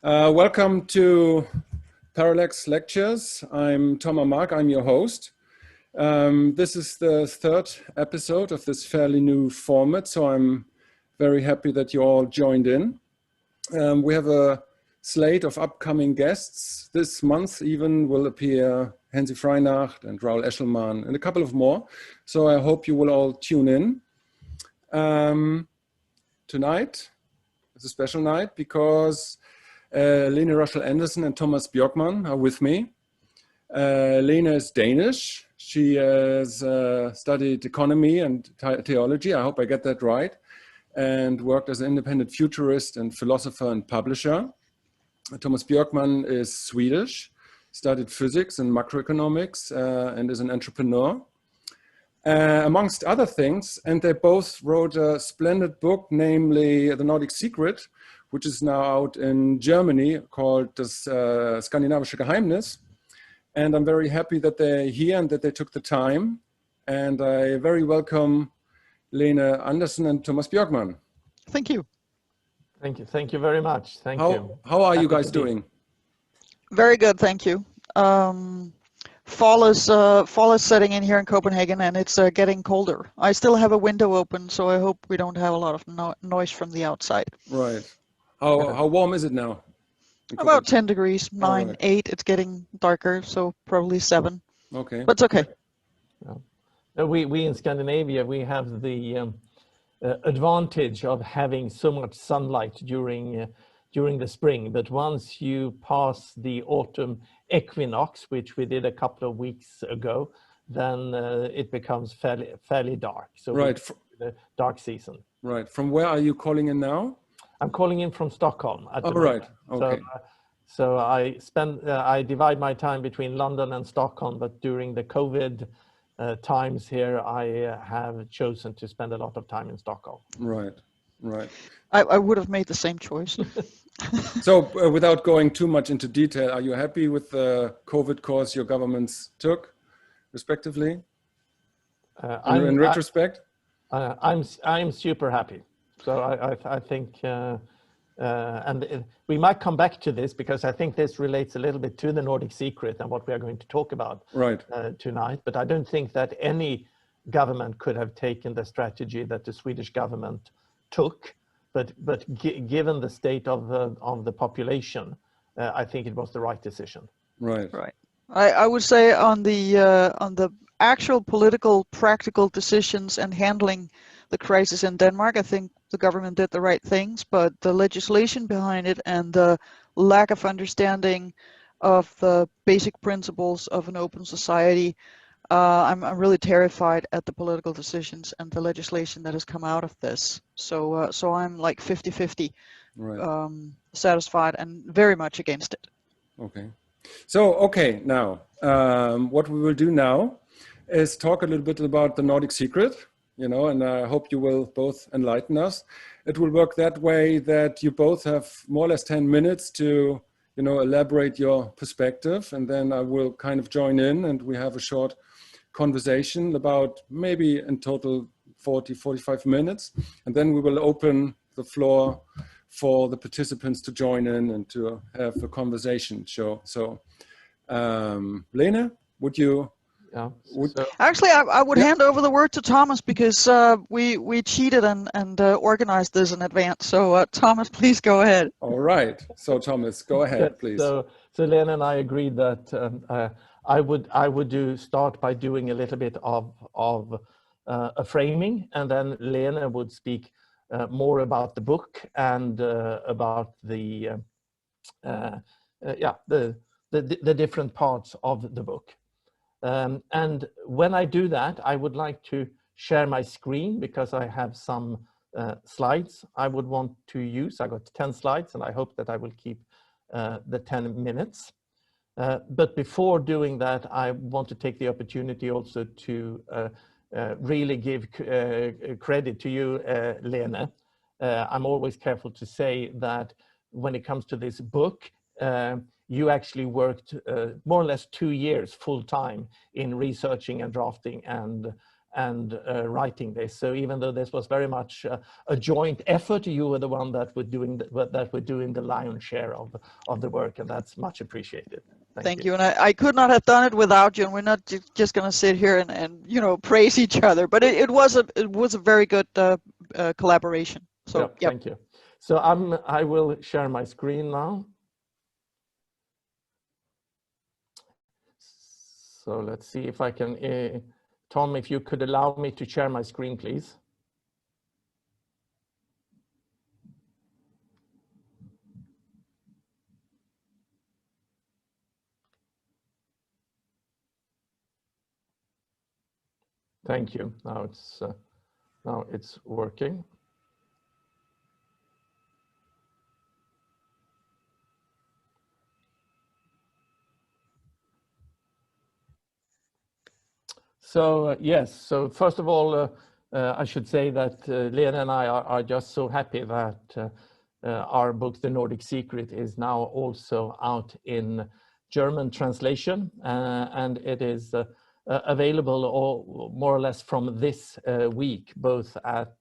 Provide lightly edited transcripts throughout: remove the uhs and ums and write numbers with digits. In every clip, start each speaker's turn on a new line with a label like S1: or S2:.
S1: Welcome to Parallax Lectures. I'm Thomas Mark, I'm your host. This is the third episode of this fairly new format, so I'm very happy that you all joined in. We have a slate of upcoming guests. This month even will appear Hensi Freinacht and Raoul Eschelman and a couple of more. So I hope you will all tune in. Tonight is a special night because Lene Rachel Andersen and Tomas Björkman are with me. Lene is Danish. She has studied economy and theology, I hope I get that right, and worked as an independent futurist and philosopher and publisher. Tomas Björkman is Swedish, studied physics and macroeconomics, and is an entrepreneur, amongst other things. And they both wrote a splendid book, namely The Nordic Secret, which is now out in Germany, called Das Skandinavische Geheimnis. And I'm very happy that they're here and that they took the time. And I very welcome Lene Andersen and Tomas Björkman.
S2: Thank you.
S3: Thank you. Thank you very much. Thank you.
S1: How are you guys doing?
S2: Very good, thank you. Fall is setting in here in Copenhagen, and it's getting colder. I still have a window open, so I hope we don't have a lot of noise from the outside.
S1: Right. How warm is it now?
S2: About 10 degrees, 9,
S1: right.
S2: 8. It's getting darker, so probably 7.
S1: Okay.
S2: But it's okay.
S3: We in Scandinavia, we have the advantage of having so much sunlight during the spring. But once you pass the autumn equinox, which we did a couple of weeks ago, then it becomes fairly dark. So
S1: right.
S3: The dark season.
S1: Right. From where are you calling in now?
S3: I'm calling in from Stockholm at the
S1: moment.
S3: Right.
S1: Okay.
S3: So I divide my time between London and Stockholm, but during the COVID times here, I have chosen to spend a lot of time in Stockholm.
S1: Right, right.
S2: I would have made the same choice.
S1: So without going too much into detail, are you happy with the COVID course your governments took, respectively? In retrospect?
S3: I'm super happy. So I think, we might come back to this because I think this relates a little bit to the Nordic Secret and what we are going to talk about tonight. But I don't think that any government could have taken the strategy that the Swedish government took. But given the state of the population, I think it was the right decision.
S1: Right.
S2: Right. I would say on the actual political, practical decisions and handling the crisis in Denmark, I think the government did the right things, but the legislation behind it and the lack of understanding of the basic principles of an open society, I'm really terrified at the political decisions and the legislation that has come out of this. So I'm like 50-50 satisfied and very much against it.
S1: Okay. So, okay, now, what we will do now is talk a little bit about the Nordic Secret. And I hope you will both enlighten us. It will work that way that you both have more or less 10 minutes to, elaborate your perspective, and then I will kind of join in and we have a short conversation about maybe in total 40-45 minutes. And then we will open the floor for the participants to join in and to have a conversation. So, Lene, would you?
S3: Yeah.
S2: Actually, I would hand over the word to Thomas because we cheated and organized this in advance. So Thomas, please go ahead.
S1: All right. So Thomas, go ahead, please.
S3: So Lene and I agreed that I would start by doing a little bit of a framing, and then Lene would speak more about the book and about the different parts of the book. And when I do that, I would like to share my screen because I have some slides I would want to use. I got 10 slides and I hope that I will keep the 10 minutes. But before doing that, I want to take the opportunity also to really give credit to you, Lene. I'm always careful to say that when it comes to this book, you actually worked more or less 2 years full time in researching and drafting and and writing this. So even though this was very much a joint effort, you were the one that were doing the lion's share of the work, and that's much appreciated.
S2: Thank you. And I could not have done it without you, and we're not just going to sit here and you know, praise each other, but it was a very good collaboration. So
S3: yeah,
S2: yep.
S3: Thank you. So I will share my screen now. So let's see if I can, Tom, if you could allow me to share my screen, please. Thank you. Now it's working. So yes, so first of all, I should say that Lene and I are just so happy that our book, The Nordic Secret, is now also out in German translation, and it is available more or less from this week, both at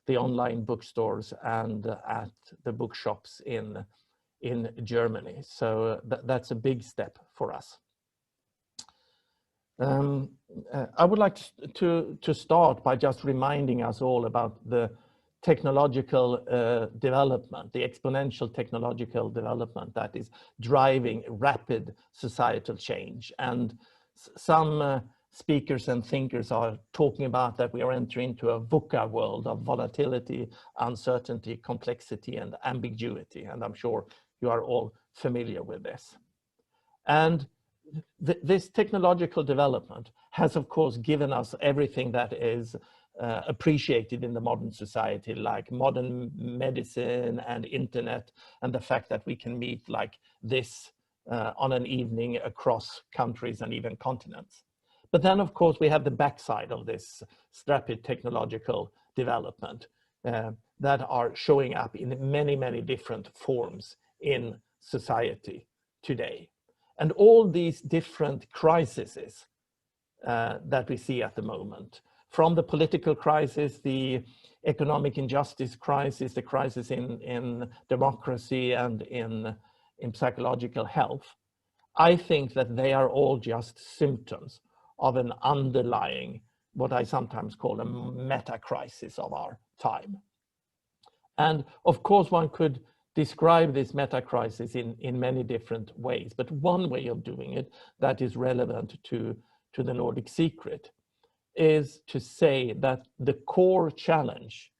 S3: the online bookstores and at the bookshops in Germany. So that's a big step for us. I would like to start by just reminding us all about the technological development, the exponential technological development that is driving rapid societal change. And some speakers and thinkers are talking about that we are entering into a VUCA world of volatility, uncertainty, complexity, and ambiguity. And I'm sure you are all familiar with this. And this technological development has, of course, given us everything that is appreciated in the modern society, like modern medicine and internet, and the fact that we can meet like this on an evening across countries and even continents. But then, of course, we have the backside of this rapid technological development that are showing up in many, many different forms in society today. And all these different crises that we see at the moment, from the political crisis, the economic injustice crisis, the crisis in democracy and in psychological health, I think that they are all just symptoms of an underlying, what I sometimes call a meta-crisis of our time. And of course, one could describe this meta-crisis in many different ways, but one way of doing it that is relevant to the Nordic Secret is to say that the core challenge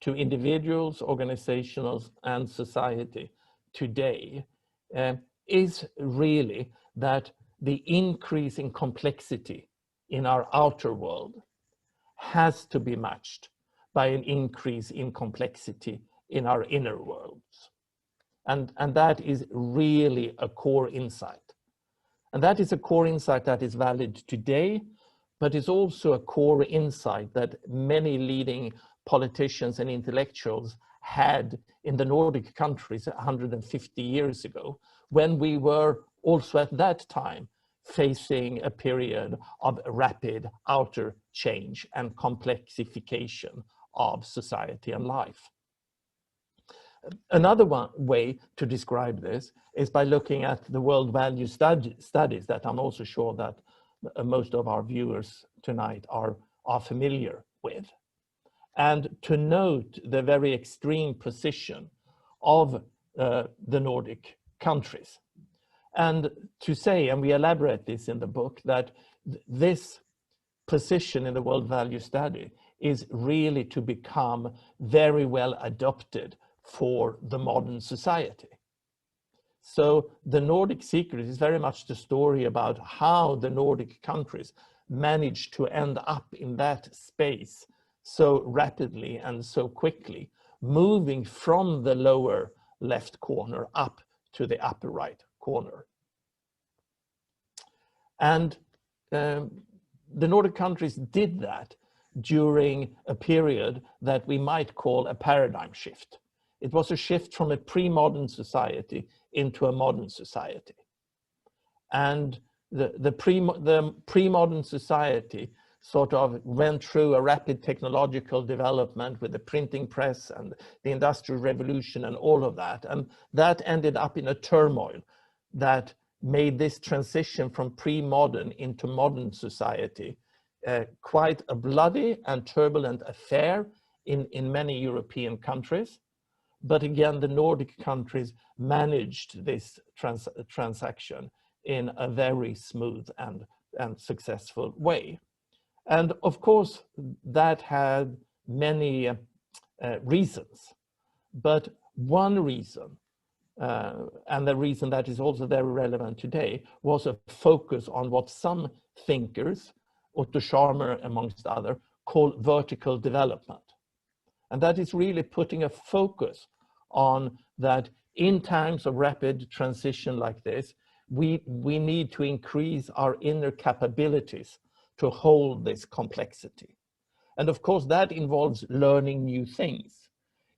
S3: to individuals, organizations, and society today is really that the increase in complexity in our outer world has to be matched by an increase in complexity in our inner worlds. And that is really a core insight. And that is a core insight that is valid today, but is also a core insight that many leading politicians and intellectuals had in the Nordic countries 150 years ago, when we were also at that time facing a period of rapid outer change and complexification of society and life. Another way to describe this is by looking at the world value studies that I'm also sure that most of our viewers tonight are familiar with. And to note the very extreme position of the Nordic countries. And to say, and we elaborate this in the book, that this position in the world value study is really to become very well adopted for the modern society. So the Nordic Secret is very much the story about how the Nordic countries managed to end up in that space so rapidly and so quickly, moving from the lower left corner up to the upper right corner. And the Nordic countries did that during a period that we might call a paradigm shift. It was a shift from a pre-modern society into a modern society. And the pre-modern society sort of went through a rapid technological development with the printing press and the Industrial Revolution and all of that. And that ended up in a turmoil that made this transition from pre-modern into modern society quite a bloody and turbulent affair in many European countries. But again, the Nordic countries managed this transaction in a very smooth and successful way. And of course, that had many reasons. But one reason, and the reason that is also very relevant today, was a focus on what some thinkers, Otto Scharmer amongst others, call vertical development. And that is really putting a focus on that in times of rapid transition like this, we need to increase our inner capabilities to hold this complexity. And of course, that involves learning new things.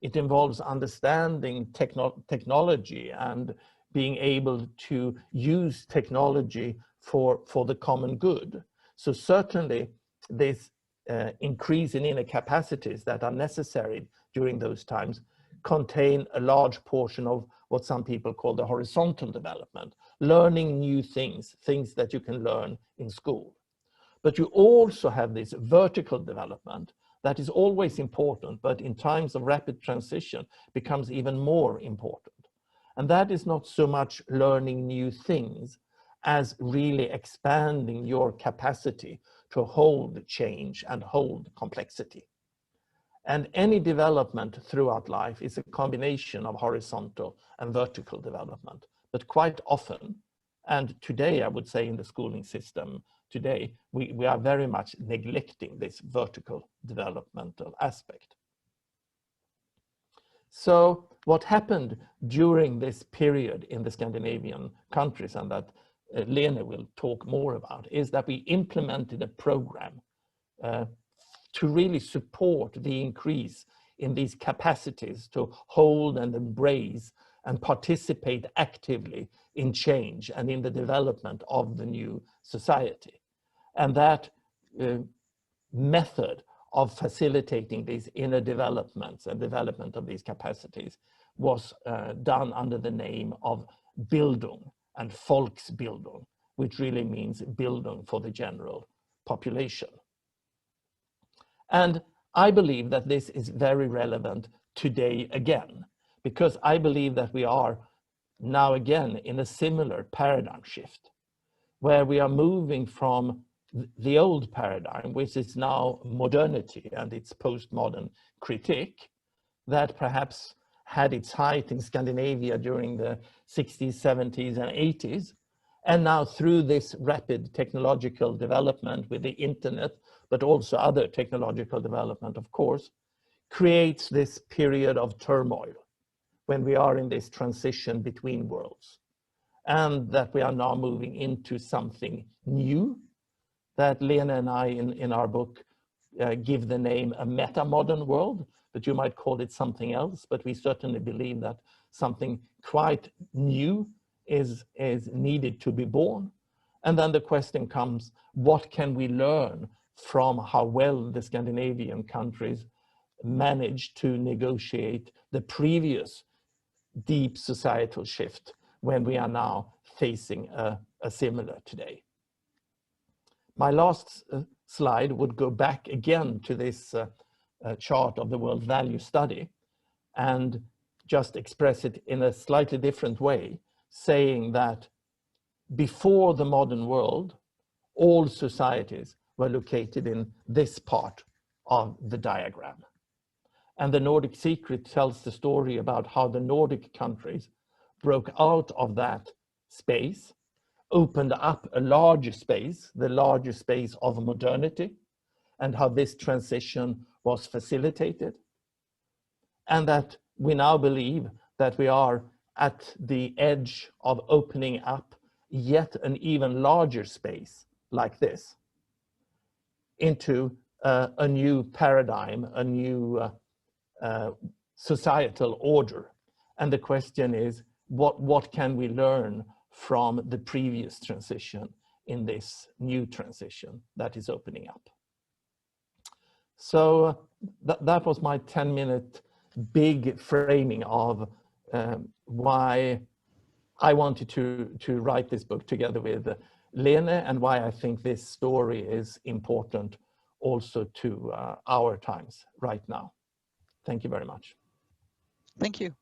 S3: It involves understanding technology and being able to use technology for the common good. So certainly this increase in inner capacities that are necessary during those times contain a large portion of what some people call the horizontal development, learning new things, things that you can learn in school. But you also have this vertical development that is always important, but in times of rapid transition becomes even more important. And that is not so much learning new things as really expanding your capacity to hold change and hold complexity. And any development throughout life is a combination of horizontal and vertical development. But quite often, and today I would say in the schooling system today, we are very much neglecting this vertical developmental aspect. So what happened during this period in the Scandinavian countries, and that Lene will talk more about, is that we implemented a program to really support the increase in these capacities to hold and embrace and participate actively in change and in the development of the new society. And that method of facilitating these inner developments and development of these capacities was done under the name of Bildung and Volksbildung, which really means Bildung for the general population. And I believe that this is very relevant today again, because I believe that we are now again in a similar paradigm shift, where we are moving from the old paradigm, which is now modernity and its postmodern critique, that perhaps had its height in Scandinavia during the 60s, 70s, and 80s. And now through this rapid technological development with the internet, but also other technological development, of course, creates this period of turmoil when we are in this transition between worlds. And that we are now moving into something new that Lene and I in our book give the name a meta-modern world, but you might call it something else, but we certainly believe that something quite new is needed to be born. And then the question comes, what can we learn from how well the Scandinavian countries managed to negotiate the previous deep societal shift when we are now facing a similar today? My last slide would go back again to this chart of the World Value Study and just express it in a slightly different way, saying that before the modern world, all societies were located in this part of the diagram. And the Nordic Secret tells the story about how the Nordic countries broke out of that space, opened up a larger space, the larger space of modernity, and how this transition was facilitated. And that we now believe that we are at the edge of opening up yet an even larger space like this into a new paradigm, a new societal order. And the question is, what can we learn from the previous transition in this new transition that is opening up? So that was my 10-minute big framing of why I wanted to write this book together with Lene, and why I think this story is important also to our times right now. Thank you very much.
S2: Thank you.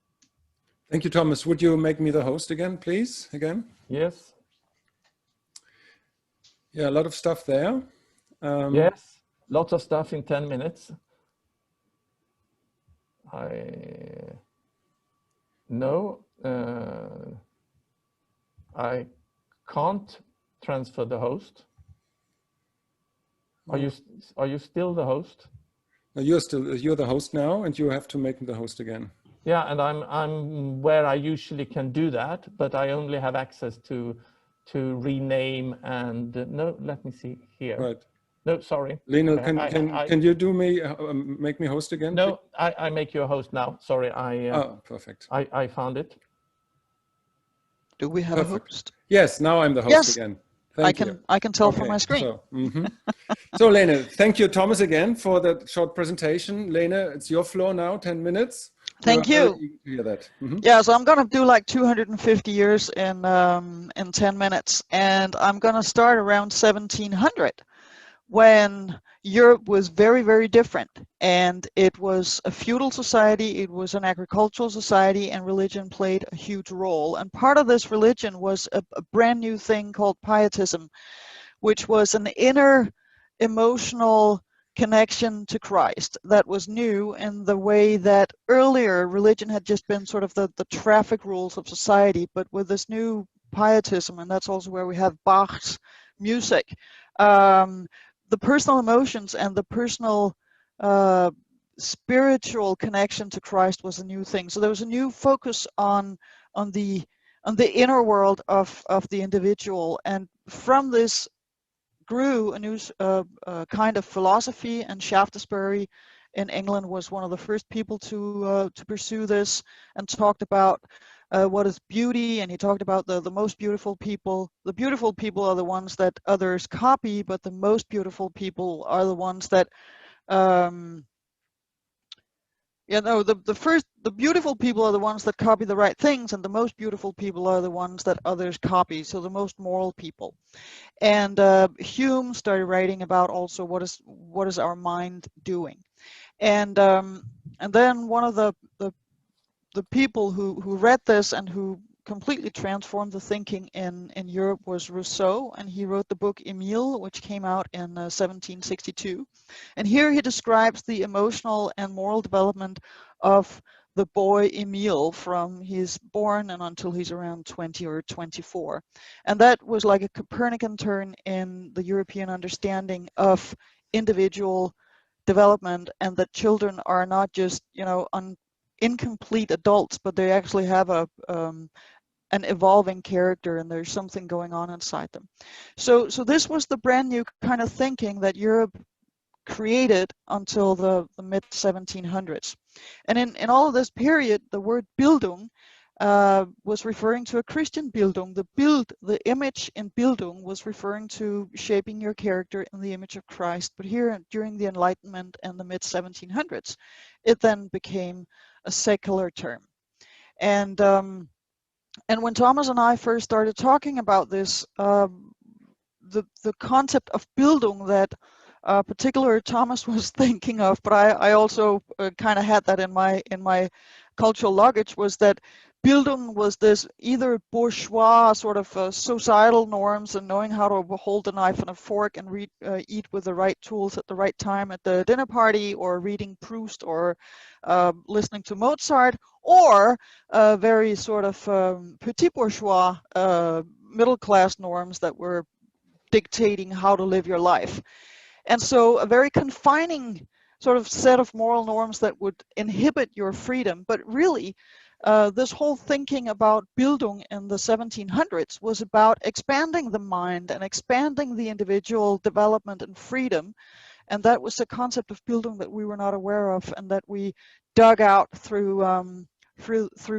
S1: Thank you, Thomas. Would you make me the host again, please? Again?
S3: Yes.
S1: Yeah, a lot of stuff there.
S3: Yes, lots of stuff in 10 minutes. I can't transfer the host. Are you still the host?
S1: No, you're the host now, and you have to make me the host again.
S3: Yeah, and I'm where I usually can do that, but I only have access to rename and no. Let me see here.
S1: Right.
S3: No, sorry.
S1: Lene, can you do me make me host again?
S3: No, I make you a host now. Sorry,
S1: perfect.
S3: I found it.
S2: Do we have a host?
S1: Yes, now I'm the host again. Thank you.
S2: I can tell from my screen.
S1: So Lene, thank you, Thomas, again for that short presentation. Lene, it's your floor now, 10 minutes.
S2: Thank you.
S1: To hear that.
S2: Yeah, so I'm going to do like 250 years in 10 minutes, and I'm going to start around 1700, when Europe was very, very different, and it was a feudal society, it was an agricultural society, and religion played a huge role. And part of this religion was a brand new thing called pietism, which was an inner emotional connection to Christ that was new in the way that earlier religion had just been sort of the traffic rules of society, but with this new pietism, and that's also where we have Bach's music, the personal emotions and the personal spiritual connection to Christ was a new thing. So there was a new focus on the inner world of the individual, and from this grew a new kind of philosophy, and Shaftesbury in England was one of the first people to pursue this, and talked about what is beauty, and he talked about the most beautiful people. The beautiful people are the ones that others copy, but the most beautiful people are the ones that the beautiful people are the ones that copy the right things, and the most beautiful people are the ones that others copy, so the most moral people. And Hume started writing about also what is our mind doing. And then one of the people who read this and who completely transformed the thinking in Europe was Rousseau, and he wrote the book Emile, which came out in 1762. And here he describes the emotional and moral development of the boy Emile from he's born and until he's around 20 or 24. And that was like a Copernican turn in the European understanding of individual development, and that children are not just, incomplete adults, but they actually have an evolving character, and there's something going on inside them. So this was the brand new kind of thinking that Europe created until the mid 1700s. And in all of this period, the word Bildung was referring to a Christian Bildung. The image in Bildung was referring to shaping your character in the image of Christ. But here, during the Enlightenment and the mid 1700s, it then became a secular term. And when Thomas and I first started talking about this, the concept of Bildung that particular Thomas was thinking of, but I also kind of had that in my cultural luggage, was that Bildung was this either bourgeois sort of societal norms and knowing how to hold a knife and a fork and eat with the right tools at the right time at the dinner party, or reading Proust, or listening to Mozart, or very sort of petit bourgeois middle class norms that were dictating how to live your life. And so a very confining sort of set of moral norms that would inhibit your freedom. But really, this whole thinking about Bildung in the 1700s was about expanding the mind and expanding the individual development and freedom. And that was the concept of Bildung that we were not aware of, and that we dug out through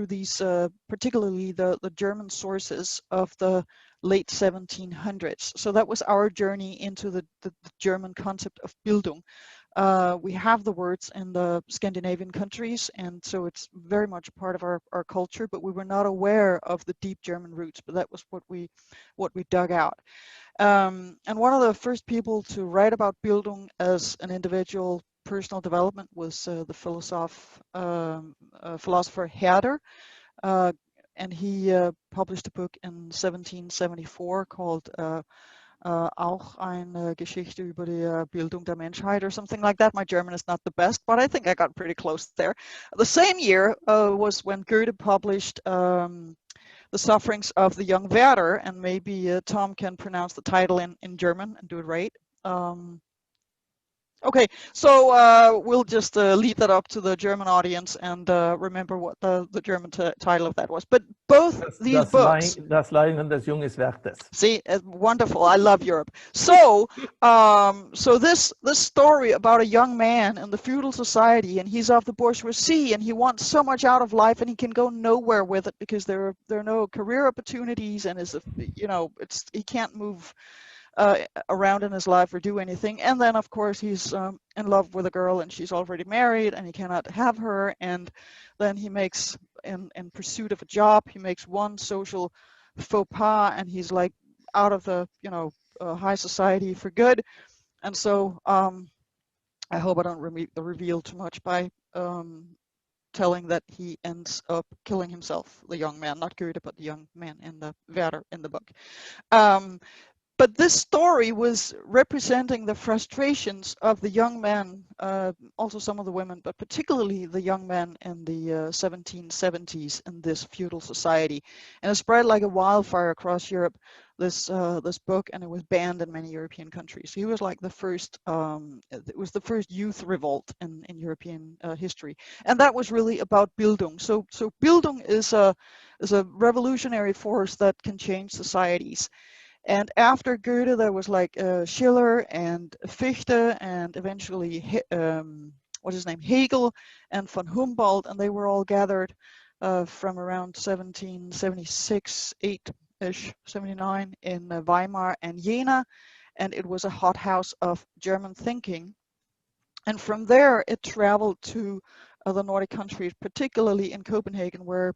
S2: these, particularly the German sources of the late 1700s. So that was our journey into the German concept of Bildung. We have the words in the Scandinavian countries, and so it's very much part of our culture, but we were not aware of the deep German roots, but that was what we dug out. And one of the first people to write about Bildung as an individual personal development was the philosopher Herder, and he published a book in 1774 called auch eine Geschichte über die Bildung der Menschheit, or something like that. My German is not the best, but I think I got pretty close there. The same year was when Goethe published The Sufferings of the Young Werther, and maybe Tom can pronounce the title in German and do it right. Okay, so we'll just leave that up to the German audience and remember what the German title of that was. But both these books...
S3: Das Leiden des jungen Werthers.
S2: See, wonderful. I love Europe. So, so this story about a young man in the feudal society, and he's of the bourgeoisie, and he wants so much out of life, and he can go nowhere with it because there are no career opportunities, and he can't move around in his life or do anything. And then of course he's in love with a girl, and she's already married, and he cannot have her. And then he makes, in pursuit of a job, he makes one social faux pas, and he's like out of the high society for good. And so I hope I don't reveal too much by telling that he ends up killing himself, the young man, not Goethe, but the young man in the Werther in the book. But this story was representing the frustrations of the young men, also some of the women, but particularly the young men in the 1770s in this feudal society. And it spread like a wildfire across Europe, this book, and it was banned in many European countries. He was like the first, it was the first youth revolt in European history. And that was really about Bildung. So Bildung is a revolutionary force that can change societies. And after Goethe, there was like Schiller and Fichte, and eventually Hegel and von Humboldt, and they were all gathered from around 1776, 8-ish, 79 in Weimar and Jena, and it was a hothouse of German thinking. And from there, it traveled to the Nordic countries, particularly in Copenhagen, where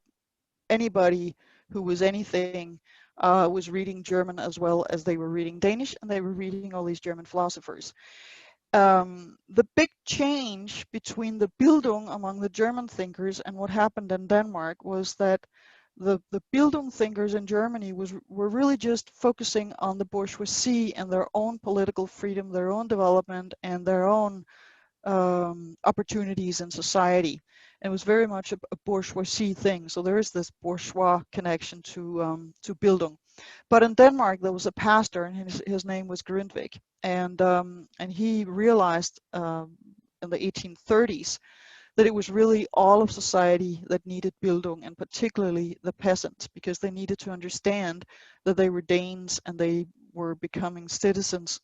S2: anybody who was anything was reading German as well as they were reading Danish, and they were reading all these German philosophers. The big change between the Bildung among the German thinkers and what happened in Denmark was that the Bildung thinkers in Germany were really just focusing on the bourgeoisie and their own political freedom, their own development, and their own opportunities in society. And it was very much a bourgeoisie thing. So there is this bourgeois connection to Bildung. But in Denmark, there was a pastor, and his name was Grundtvig, and he realized in the 1830s that it was really all of society that needed Bildung, and particularly the peasants, because they needed to understand that they were Danes and they were becoming citizens,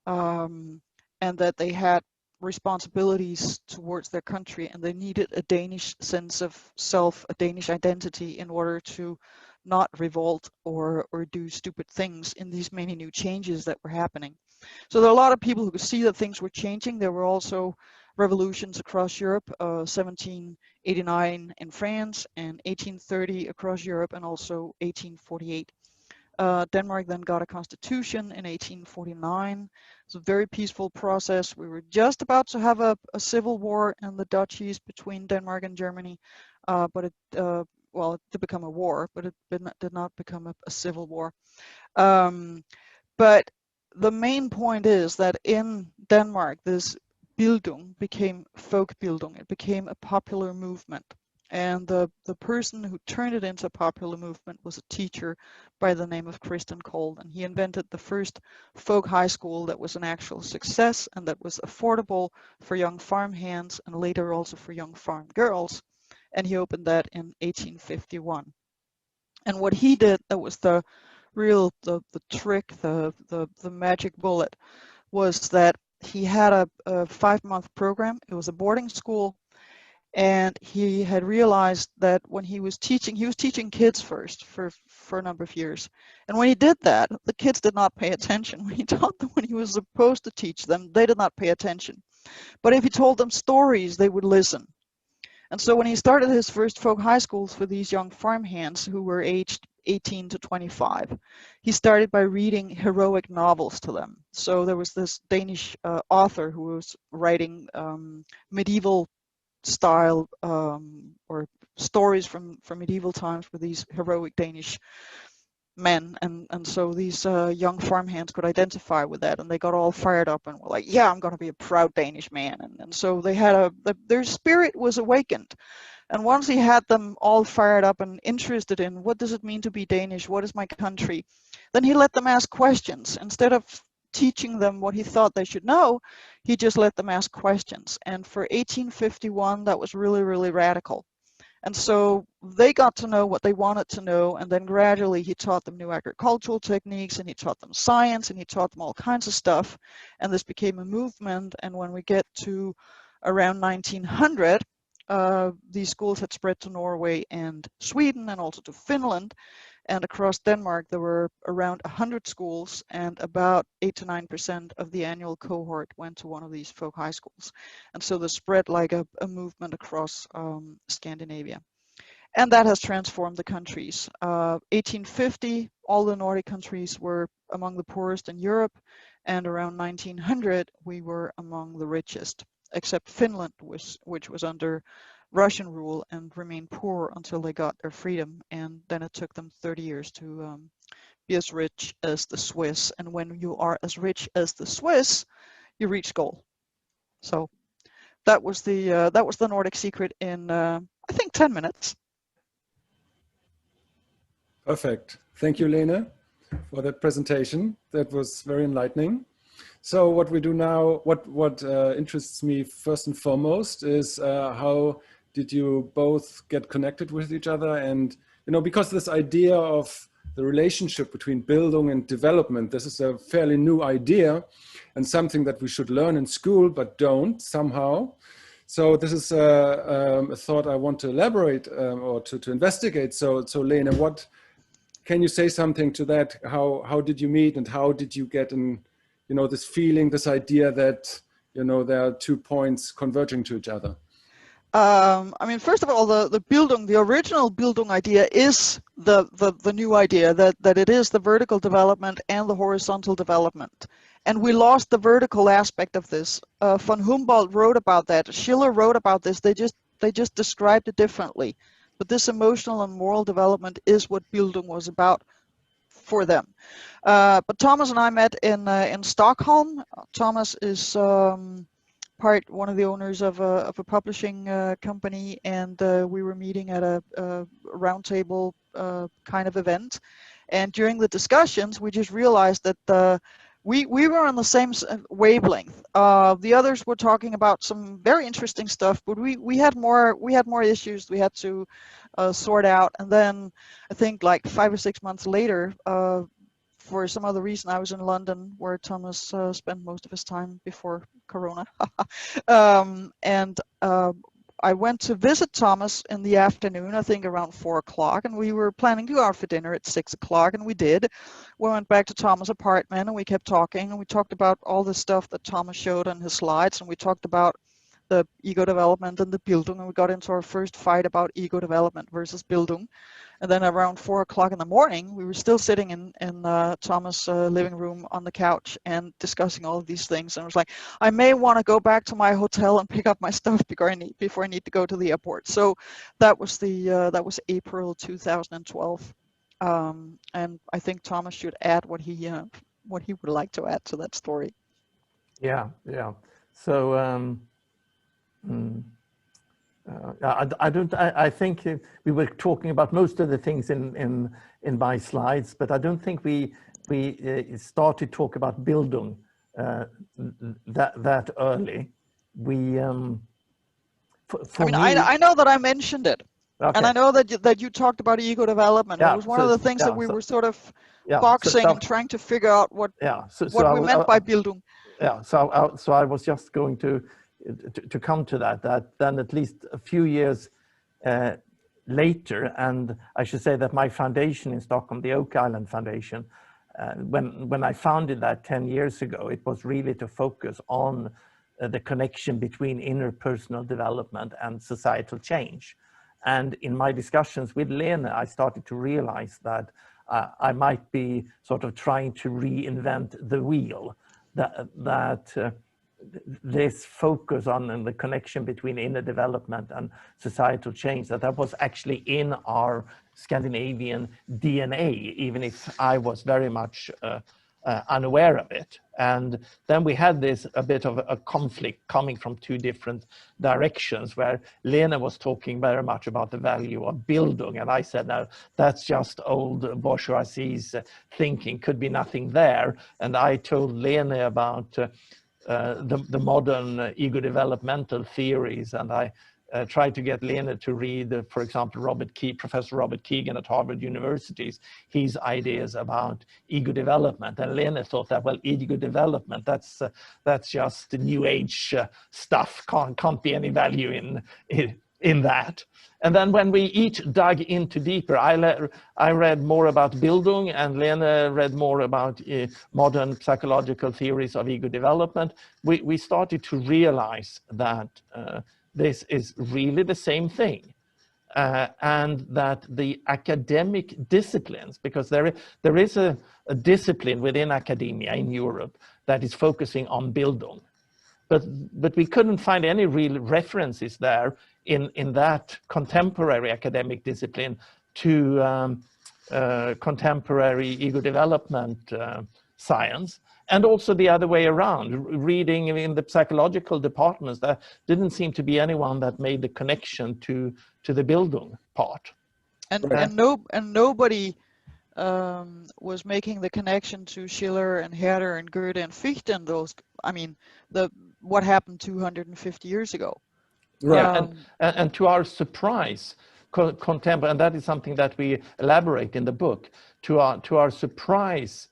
S2: and that they had responsibilities towards their country, and they needed a Danish sense of self, a Danish identity, in order to not revolt or do stupid things in these many new changes that were happening. So there are a lot of people who could see that things were changing. There were also revolutions across Europe, 1789 in France and 1830 across Europe, and also 1848. Denmark then got a constitution in 1849. It's a very peaceful process. We were just about to have a civil war in the duchies between Denmark and Germany, but it did become a war, but it did not become a civil war. But the main point is that in Denmark, this Bildung became folk Bildung. It became a popular movement. And the person who turned it into a popular movement was a teacher by the name of Christian Kold. And he invented the first folk high school that was an actual success and that was affordable for young farm hands and later also for young farm girls. And he opened that in 1851. And what he did, that was the trick, the magic bullet, was that he had a 5-month program. It was a boarding school. And he had realized that when he was teaching kids first for a number of years. And when he did that, the kids did not pay attention. When he taught them when he was supposed to teach them, they did not pay attention. But if he told them stories, they would listen. And so when he started his first folk high schools for these young farmhands who were aged 18 to 25, he started by reading heroic novels to them. So there was this Danish author who was writing medieval style or stories from medieval times with these heroic Danish men, and so these young farmhands could identify with that, and they got all fired up and were like, yeah, I'm going to be a proud Danish man. And so they had their spirit was awakened. And once he had them all fired up and interested in what does it mean to be Danish, what is my country, then he let them ask questions. Instead of teaching them what he thought they should know, he just let them ask questions. And for 1851, that was really, really radical. And so they got to know what they wanted to know, and then gradually he taught them new agricultural techniques, and he taught them science, and he taught them all kinds of stuff, and this became a movement. And when we get to around 1900, these schools had spread to Norway and Sweden, and also to Finland, and across Denmark there were around 100 schools, and about 8 to 9% of the annual cohort went to one of these folk high schools. And so this spread like a movement across Scandinavia. And that has transformed the countries. 1850, all the Nordic countries were among the poorest in Europe, and around 1900 we were among the richest, except Finland, which was under Russian rule and remained poor until they got their freedom. And then it took them 30 years to be as rich as the Swiss. And when you are as rich as the Swiss, you reach goal. So that was the Nordic Secret in I think 10 minutes.
S1: Perfect. Thank you, Lene, for that presentation. That was very enlightening. So what we do now, what interests me first and foremost is how did you both get connected with each other? And, you know, because this idea of the relationship between Bildung and development, this is a fairly new idea and something that we should learn in school, but don't somehow. So this is a thought I want to elaborate or to investigate. So Lene, what can you say something to that? How did you meet, and how did you get in, you know, this feeling, this idea that, you know, there are 2 points converging to each other?
S2: I mean, first of all, the Bildung, the original Bildung idea is the new idea that it is the vertical development and the horizontal development. And we lost the vertical aspect of this. Von Humboldt wrote about that. Schiller wrote about this. They just described it differently. But this emotional and moral development is what Bildung was about for them. But Thomas and I met in Stockholm. Thomas is one of the owners of a publishing company, and we were meeting at a roundtable kind of event. And during the discussions, we just realized that we were on the same wavelength. The others were talking about some very interesting stuff, but we had more issues we had to sort out. And then I think like 5 or 6 months later, for some other reason, I was in London, where Thomas spent most of his time before Corona. I went to visit Thomas in the afternoon, I think around 4 o'clock, and we were planning to go out for dinner at 6 o'clock, and we did. We went back to Thomas' apartment, and we kept talking, and we talked about all the stuff that Thomas showed on his slides, and we talked about the ego development and the Bildung, and we got into our first fight about ego development versus Bildung. And then around 4 o'clock in the morning, we were still sitting in Thomas' living room on the couch and discussing all of these things. And I was like, I may want to go back to my hotel and pick up my stuff before I need to go to the airport. So that was April 2012. And I think Thomas should add what he would like to add to that story.
S3: Yeah. So I think we were talking about most of the things in my slides, but I don't think we started to talk about Bildung that early.
S2: I know that I mentioned it,
S3: okay.
S2: And I know that you talked about ego development.
S3: Yeah,
S2: it was one of the things that we were sort of boxing and trying to figure out what we meant by Bildung.
S3: Yeah, so I was just going to come to that then at least a few years later, and I should say that my foundation in Stockholm, the Oak Island Foundation, when I founded that 10 years ago, it was really to focus on the connection between interpersonal development and societal change. And in my discussions with Lene, I started to realize that I might be sort of trying to reinvent the wheel, that this focus on the connection between inner development and societal change, that was actually in our Scandinavian DNA, even if I was very much unaware of it. And then we had a bit of a conflict coming from two different directions, where Lene was talking very much about the value of Bildung, and I said, no, that's just old bourgeoisie's thinking, could be nothing there. And I told Lene about the modern ego developmental theories, and I tried to get Lene to read, for example, Professor Robert Keegan at Harvard University, his ideas about ego development. And Lene thought that, well, ego development, that's just new age stuff, can't be any value in that. And then when we each dug into deeper, I read more about Bildung, and Lene read more about modern psychological theories of ego development. We started to realize that this is really the same thing, and that the academic disciplines, because there is a discipline within academia in Europe that is focusing on Bildung, but we couldn't find any real references there in that contemporary academic discipline to contemporary ego development science. And also the other way around, reading in the psychological departments, there didn't seem to be anyone that made the connection to the Bildung part.
S2: And nobody was making the connection to Schiller and Herder and Goethe and Fichte and those. I mean, what happened 250 years ago.
S3: Right. And to our surprise, contemporary, and that is something that we elaborate in the book. To our surprise,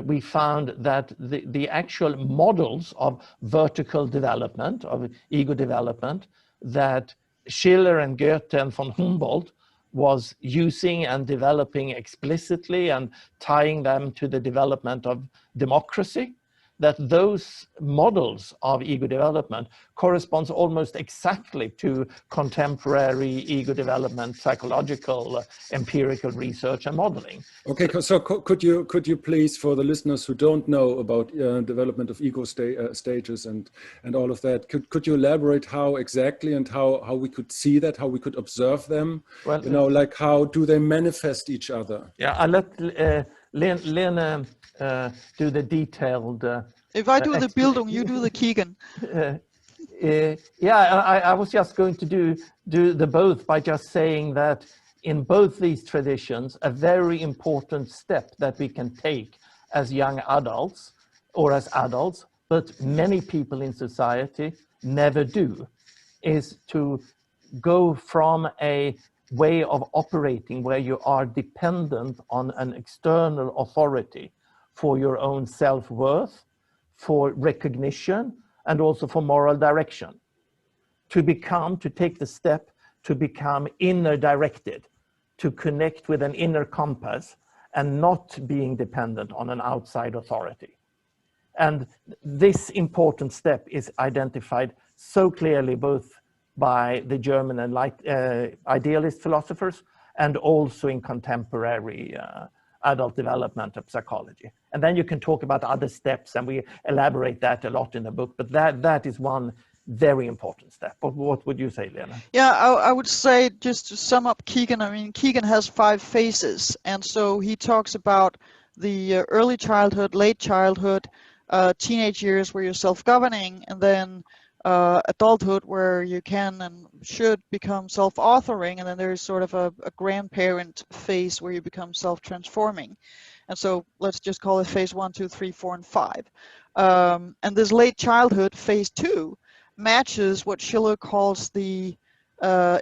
S3: we found that the actual models of vertical development, of ego development, that Schiller and Goethe and von Humboldt was using and developing explicitly and tying them to the development of democracy, that those models of ego development corresponds almost exactly to contemporary ego development, psychological, empirical research and modeling.
S1: Okay, so could you please, for the listeners who don't know about development of ego stages and all of that, could you elaborate how exactly and how we could see that, how we could observe them? Well, like how do they manifest each other?
S3: Yeah, I'll let Lene do the detailed.
S2: If I do the Bildung, you do the Keegan.
S3: Yeah, I was just going to do the both by just saying that in both these traditions, a very important step that we can take as young adults or as adults, but many people in society never do, is to go from a way of operating where you are dependent on an external authority for your own self-worth, for recognition, and also for moral direction, to take the step to become inner directed, to connect with an inner compass and not being dependent on an outside authority. And this important step is identified so clearly both by the German and idealist philosophers and also in contemporary adult development of psychology. And then you can talk about other steps, and we elaborate that a lot in the book, but that is one very important step. But what would you say, Lene?
S2: Yeah, I would say, just to sum up Keegan, I mean, Keegan has 5 phases, and so he talks about the early childhood, late childhood, teenage years where you're self-governing, and then adulthood where you can and should become self-authoring, and then there's sort of a grandparent phase where you become self-transforming. And so let's just call it phase 1, 2, 3, 4, and 5. And this late childhood, phase 2, matches what Schiller calls the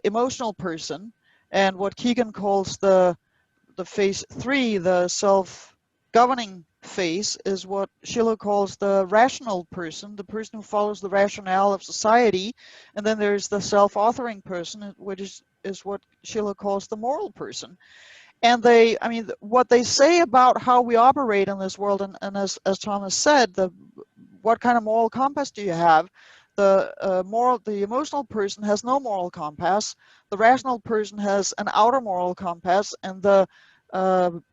S2: emotional person, and what Keegan calls the phase 3, the self-governing phase, is what Schiller calls the rational person, the person who follows the rationale of society. And then there's the self-authoring person, which is what Schiller calls the moral person. And what they say about how we operate in this world, and as Thomas said, what kind of moral compass do you have? the emotional person has no moral compass, the rational person has an outer moral compass, and the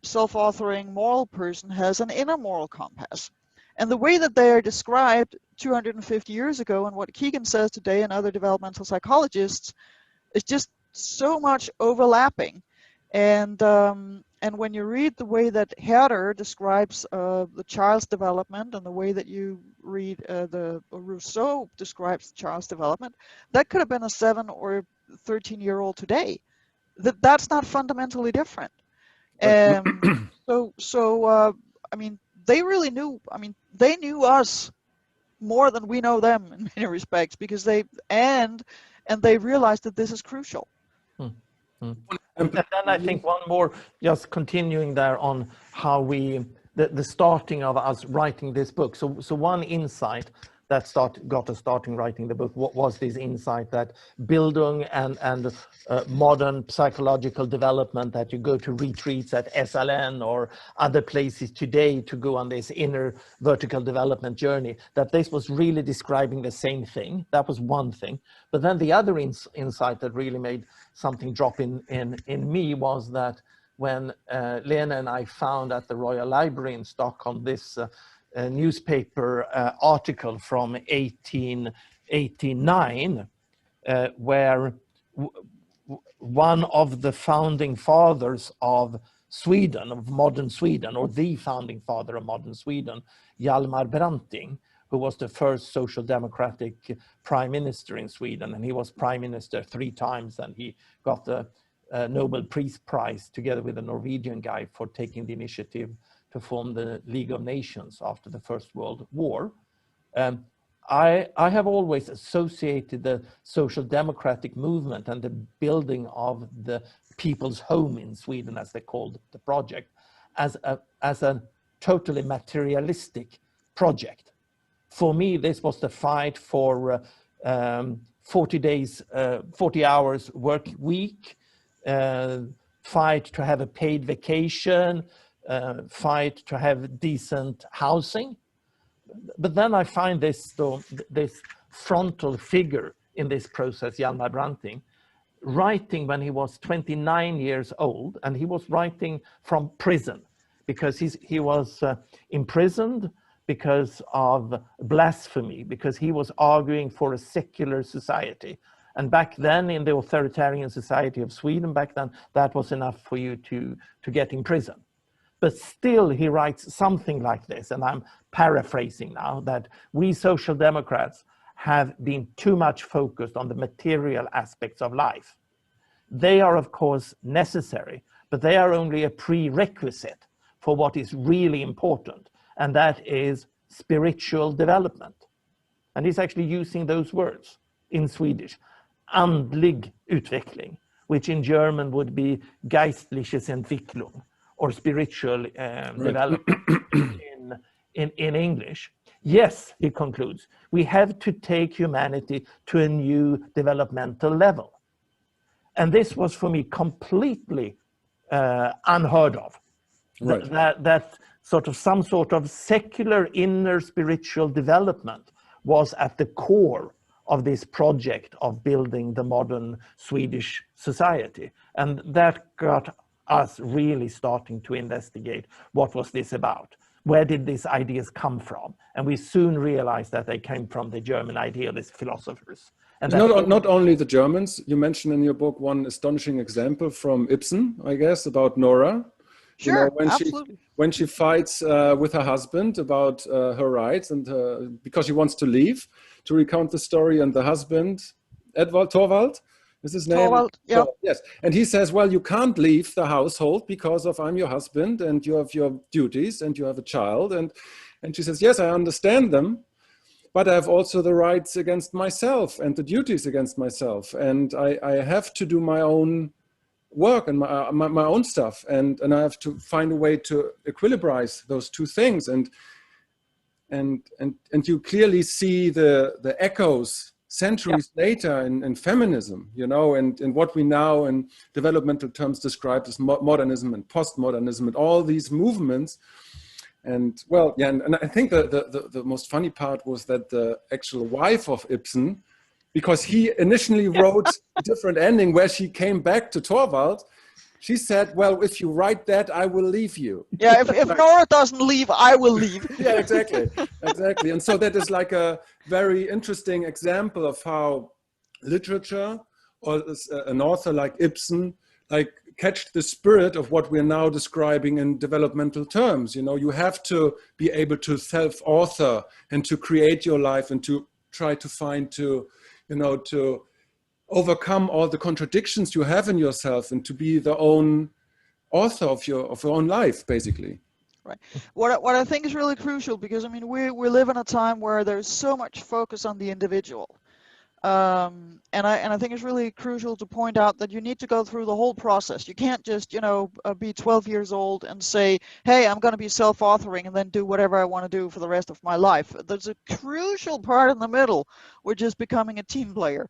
S2: self-authoring moral person has an inner moral compass. And the way that they are described 250 years ago, and what Keegan says today and other developmental psychologists, is just so much overlapping. And when you read the way that Herder describes the child's development, and the way that you read Rousseau describes the child's development, that could have been a 7 or 13-year-old today. That's not fundamentally different. I mean, they really knew. I mean, they knew us more than we know them in many respects, because they realized that this is crucial.
S3: And then I think one more, just continuing there on how the starting of us writing this book. So one insight that got us starting writing the book was this insight that Bildung and modern psychological development, that you go to retreats at SLN or other places today to go on this inner vertical development journey, that this was really describing the same thing. That was one thing. But then the other insight that really made something drop in me was that when Lene and I found at the Royal Library in Stockholm this newspaper article from 1889, where one of the founding fathers of Sweden, of modern Sweden, or the founding father of modern Sweden, Hjalmar Branting, who was the first social democratic prime minister in Sweden, and he was prime minister 3 times, and he got the Nobel Peace Prize together with a Norwegian guy for taking the initiative to form the League of Nations after the First World War. I have always associated the social democratic movement and the building of the people's home in Sweden, as they called the project, as a totally materialistic project. For me, this was the fight for 40 hours work week, fight to have a paid vacation, fight to have decent housing. But then I find this frontal figure in this process, Hjalmar Branting, writing when he was 29 years old, and he was writing from prison because he was imprisoned because of blasphemy, because he was arguing for a secular society. And back then, in the authoritarian society of Sweden, back then, that was enough for you to get in prison. But still, he writes something like this, and I'm paraphrasing now, that we social democrats have been too much focused on the material aspects of life. They are, of course, necessary, but they are only a prerequisite for what is really important, and that is spiritual development. And he's actually using those words in Swedish, andlig utveckling, which in German would be geistliches Entwicklung, or spiritual development in English. Yes, he concludes, we have to take humanity to a new developmental level. And this was for me completely unheard of. Right. That sort of some sort of secular inner spiritual development was at the core of this project of building the modern Swedish society. And that got us really starting to investigate what was this about. Where did these ideas come from? And we soon realized that they came from the German idealist philosophers. And
S1: not only the Germans. You mentioned in your book one astonishing example from Ibsen, I guess, about Nora.
S2: Sure,
S1: absolutely. When she fights with her husband about her rights, and because she wants to leave, to recount the story, and the husband, Torvald, is his name?
S2: Torvald, yeah.
S1: Yes, and he says, well, you can't leave the household because of I'm your husband, and you have your duties, and you have a child, and she says, yes, I understand them, but I have also the rights against myself and the duties against myself, and I have to do my own work and my own stuff, and I have to find a way to equilibrize those two things, and you clearly see the echoes centuries later in feminism, you know, and what we now in developmental terms describe as modernism and postmodernism and all these movements. And well, yeah, and I think the most funny part was that the actual wife of Ibsen, because he initially wrote a different ending where she came back to Torvald, she said, well, if you write that, I will leave you.
S2: Yeah, if Nora doesn't leave, I will leave.
S1: Yeah, exactly. And so that is like a very interesting example of how literature, or an author like Ibsen, like catch the spirit of what we're now describing in developmental terms. You know, you have to be able to self-author and to create your life and to try to find to overcome all the contradictions you have in yourself and to be the own author of your own life, basically.
S2: Right. What I think is really crucial, because I mean we live in a time where there's so much focus on the individual. And I think it's really crucial to point out that you need to go through the whole process. You can't just, be 12 years old and say, hey, I'm going to be self-authoring and then do whatever I want to do for the rest of my life. There's a crucial part in the middle, which is becoming a team player,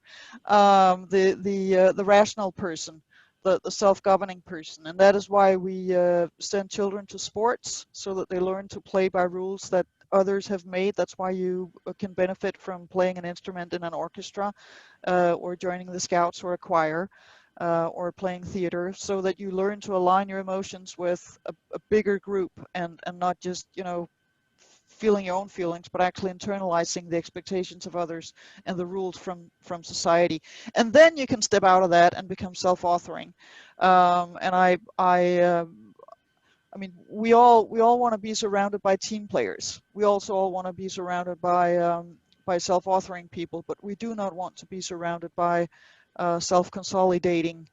S2: the rational person, the self-governing person. And that is why we send children to sports, so that they learn to play by rules that others have made. That's why you can benefit from playing an instrument in an orchestra, or joining the Scouts or a choir, or playing theater, so that you learn to align your emotions with a bigger group, and not just feeling your own feelings, but actually internalizing the expectations of others and the rules from society. And then you can step out of that and become self-authoring. And I mean, we all want to be surrounded by team players. We also all want to be surrounded by self-authoring people, but we do not want to be surrounded by self-consolidating,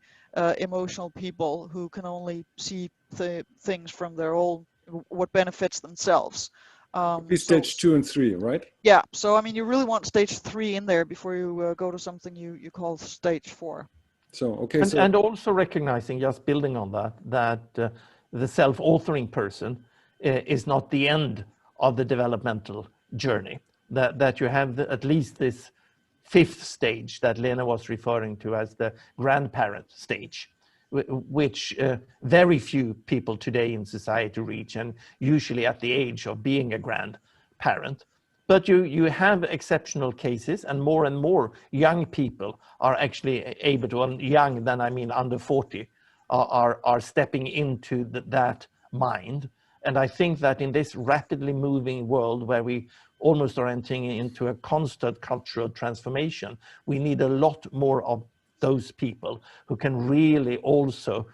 S2: emotional people who can only see the things from their own, what benefits themselves.
S1: Stage 2 and 3, right?
S2: Yeah. So I mean, you really want stage 3 in there before you go to something you call stage 4.
S1: So okay.
S3: And also recognizing, just building on that the self-authoring person is not the end of the developmental journey. That you have at least this 5th stage that Lene was referring to as the grandparent stage, which very few people today in society reach, and usually at the age of being a grandparent. But you have exceptional cases, and more young people are actually able to, and young, then I mean under 40, are stepping into that mind. And I think that in this rapidly moving world where we almost are entering into a constant cultural transformation, we need a lot more of those people who can really also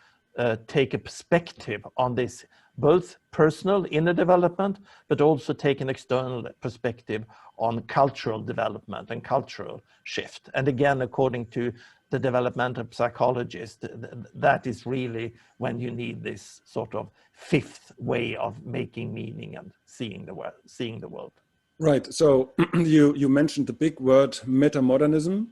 S3: take a perspective on this, both personal inner development, but also take an external perspective on cultural development and cultural shift. And again, according to the developmental psychologist, that is really when you need this sort of 5th way of making meaning and seeing the world.
S1: Right. So you mentioned the big word metamodernism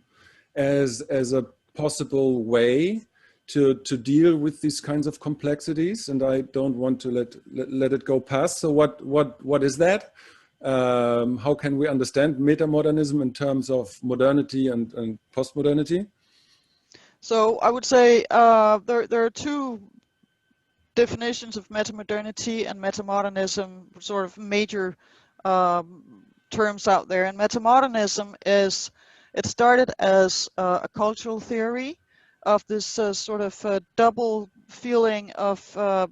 S1: as a possible way to deal with these kinds of complexities, and I don't want to let it go past. So what is that? How can we understand metamodernism in terms of modernity and postmodernity?
S2: So I would say there are 2 definitions of metamodernity and metamodernism, sort of major terms out there. And metamodernism it started as a cultural theory of this sort of double feeling of, I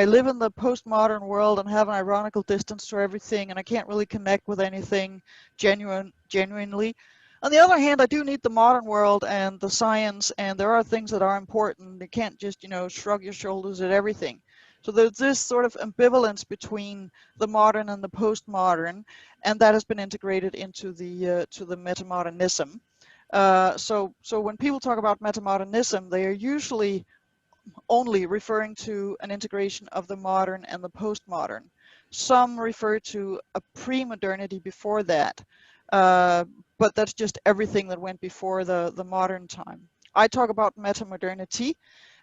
S2: live in the postmodern world and have an ironical distance to everything, and I can't really connect with anything genuinely. On the other hand, I do need the modern world and the science, and there are things that are important. You can't just, shrug your shoulders at everything. So there's this sort of ambivalence between the modern and the postmodern, and that has been integrated into the metamodernism. So when people talk about metamodernism, they are usually only referring to an integration of the modern and the postmodern. Some refer to a pre-modernity before that, but that's just everything that went before the modern time. I talk about metamodernity,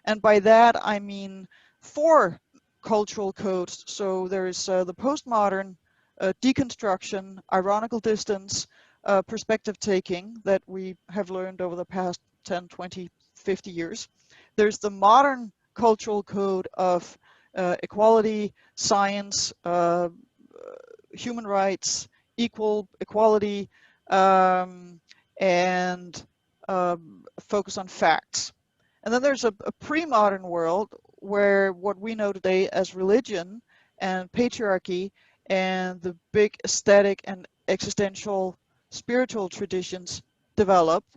S2: and by that I mean 4 cultural codes. So there's the postmodern, deconstruction, ironical distance, perspective taking that we have learned over the past 10, 20, 50 years. There's the modern cultural code of equality, science, human rights, equality, and focus on facts. And then there's a pre-modern world where what we know today as religion and patriarchy and the big aesthetic and existential spiritual traditions developed.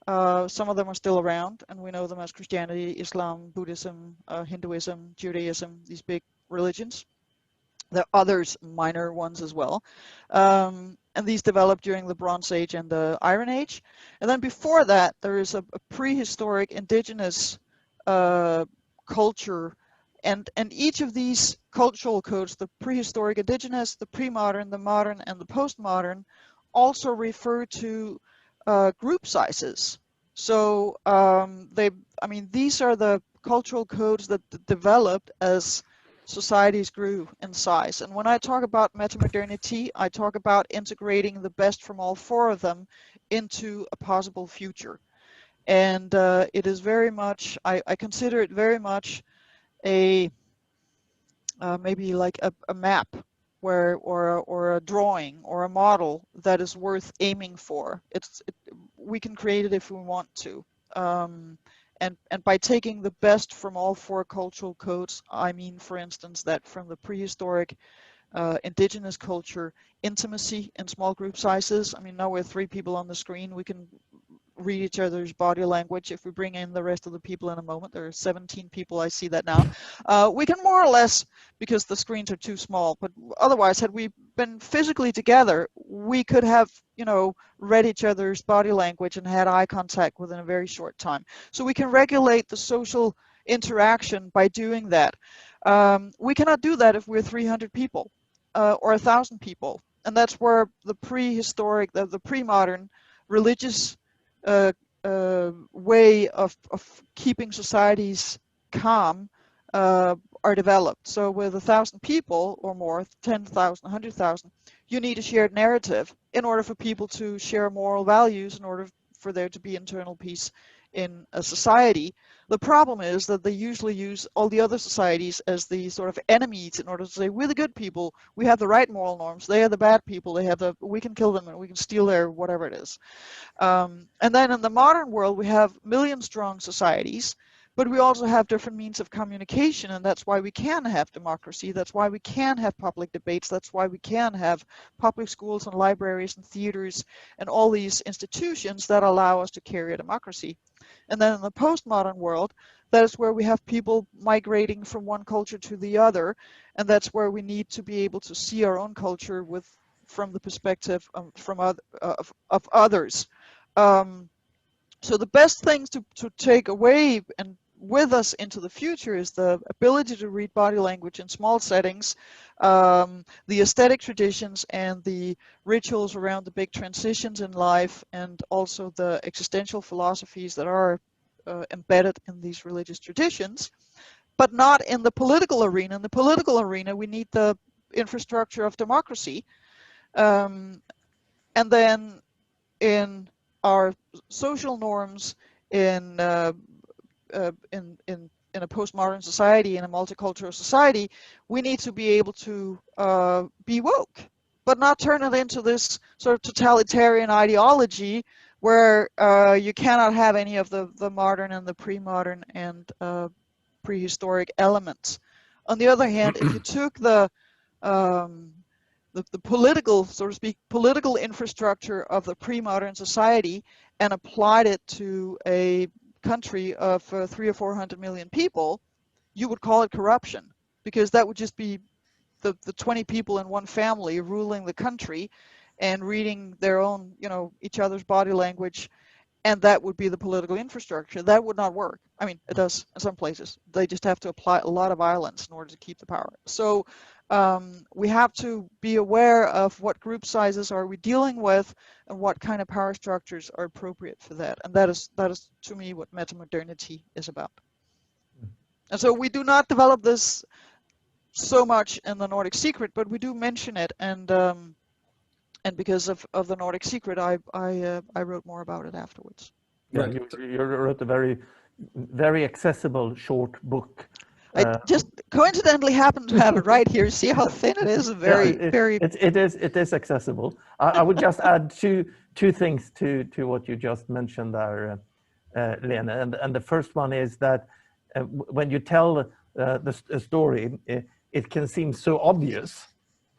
S2: Some of them are still around, and we know them as Christianity, Islam, Buddhism, Hinduism, Judaism, these big religions. There are others, minor ones as well. And these developed during the Bronze Age and the Iron Age. And then before that, there is a prehistoric indigenous culture. And each of these cultural codes, the prehistoric indigenous, the pre-modern, the modern, and the postmodern, also refer to group sizes. So these are the cultural codes that developed as societies grew in size. And when I talk about metamodernity, I talk about integrating the best from all four of them into a possible future. And it is very much, I consider it very much a maybe like a map where or a drawing or a model that is worth aiming for. We can create it if we want to. And by taking the best from all four cultural codes, I mean, for instance, that from the prehistoric indigenous culture, intimacy in small group sizes. I mean, now we're 3 people on the screen. We can read each other's body language. If we bring in the rest of the people in a moment, there are 17 people, I see that now. We can more or less, because the screens are too small, but otherwise, had we been physically together, we could have, read each other's body language and had eye contact within a very short time. So we can regulate the social interaction by doing that. We cannot do that if we're 300 people or 1,000 people. And that's where the prehistoric, the pre-modern religious way of keeping societies calm are developed. So with 1,000 people or more, 10,000, 100,000, you need a shared narrative in order for people to share moral values, in order for there to be internal peace in a society. The problem is that they usually use all the other societies as the sort of enemies in order to say, we're the good people, we have the right moral norms, they are the bad people, we can kill them and we can steal their whatever it is. And then in the modern world, we have million-strong societies, but we also have different means of communication, and that's why we can have democracy, that's why we can have public debates, that's why we can have public schools and libraries and theaters and all these institutions that allow us to carry a democracy. And then in the postmodern world, that is where we have people migrating from one culture to the other, and that's where we need to be able to see our own culture from the perspective of others. So the best things to take away and with us into the future is the ability to read body language in small settings, the aesthetic traditions and the rituals around the big transitions in life, and also the existential philosophies that are embedded in these religious traditions, but not in the political arena. In the political arena, we need the infrastructure of democracy. And then in our social norms, in a postmodern society, in a multicultural society, we need to be able to be woke, but not turn it into this sort of totalitarian ideology where you cannot have any of the modern and the pre-modern and prehistoric elements. On the other hand, if you took the political, so to speak, political infrastructure of the pre-modern society and applied it to a country of 300 or 400 million people, you would call it corruption, because that would just be the 20 people in one family ruling the country and reading their own, each other's body language, and that would be the political infrastructure. That would not work. I mean, it does in some places. They just have to apply a lot of violence in order to keep the power. So we have to be aware of what group sizes are we dealing with and what kind of power structures are appropriate for that. And that is to me what metamodernity is about. And so we do not develop this so much in the Nordic Secret, but we do mention it, and because of the Nordic Secret, I wrote more about it afterwards.
S3: Yeah, you wrote a very, very accessible short book.
S2: I just coincidentally happen to have it right here. See how thin it is? Very, very.
S3: It is accessible. I would just add two things to what you just mentioned there, Lene. And the first one is that when you tell the story, it can seem so obvious.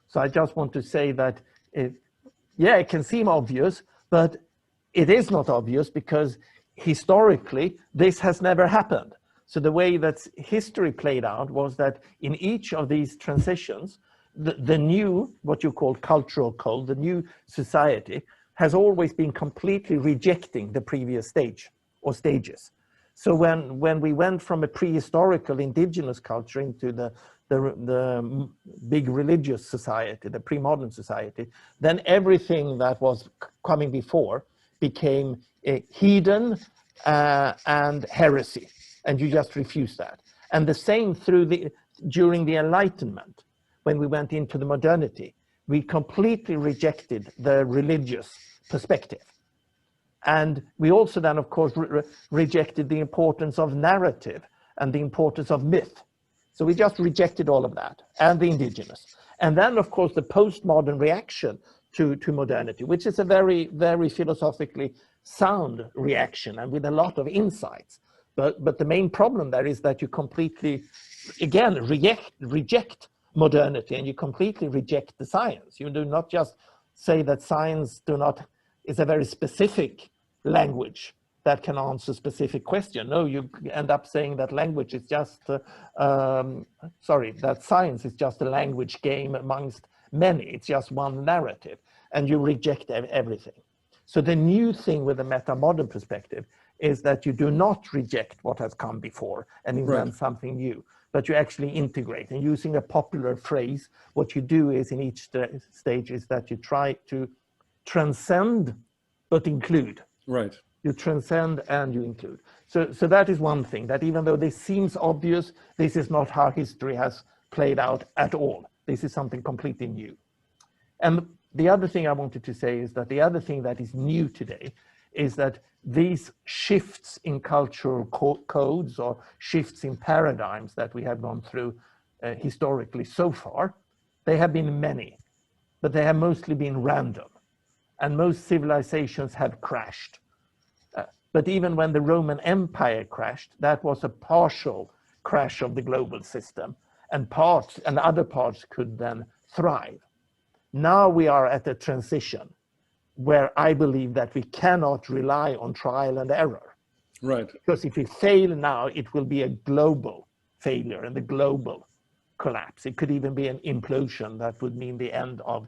S3: So I just want to say that it can seem obvious, but it is not obvious because historically this has never happened. So the way that history played out was that in each of these transitions, the new, what you call cultural code, the new society, has always been completely rejecting the previous stage or stages. So when we went from a prehistorical indigenous culture into the big religious society, the pre-modern society, then everything that was coming before became heathen and heresy. And you just refuse that. And the same during the Enlightenment, when we went into the modernity, we completely rejected the religious perspective. And we also then, of course, rejected the importance of narrative and the importance of myth. So we just rejected all of that, and the indigenous. And then, of course, the postmodern reaction to modernity, which is a very, very philosophically sound reaction and with a lot of insights. But the main problem there is that you completely, again, reject modernity, and you completely reject the science. You do not just say that science is a very specific language that can answer specific question. No, you end up saying that language is just, that science is just a language game amongst many. It's just one narrative, and you reject everything. So the new thing with the meta-modern perspective is that you do not reject what has come before and invent something new, but you actually integrate. And using a popular phrase, what you do is in each stage is that you try to transcend but include.
S1: Right.
S3: You transcend and you include. So that is one thing, that even though this seems obvious, this is not how history has played out at all. This is something completely new. And the other thing I wanted to say is that the other thing that is new today is that these shifts in cultural codes or shifts in paradigms that we have gone through historically so far, they have been many, but they have mostly been random. And most civilizations have crashed. But even when the Roman Empire crashed, that was a partial crash of the global system, and other parts could then thrive. Now we are at a transition where I believe that we cannot rely on trial and error.
S1: Right.
S3: Because if we fail now, it will be a global failure and a global collapse. It could even be an implosion that would mean the end of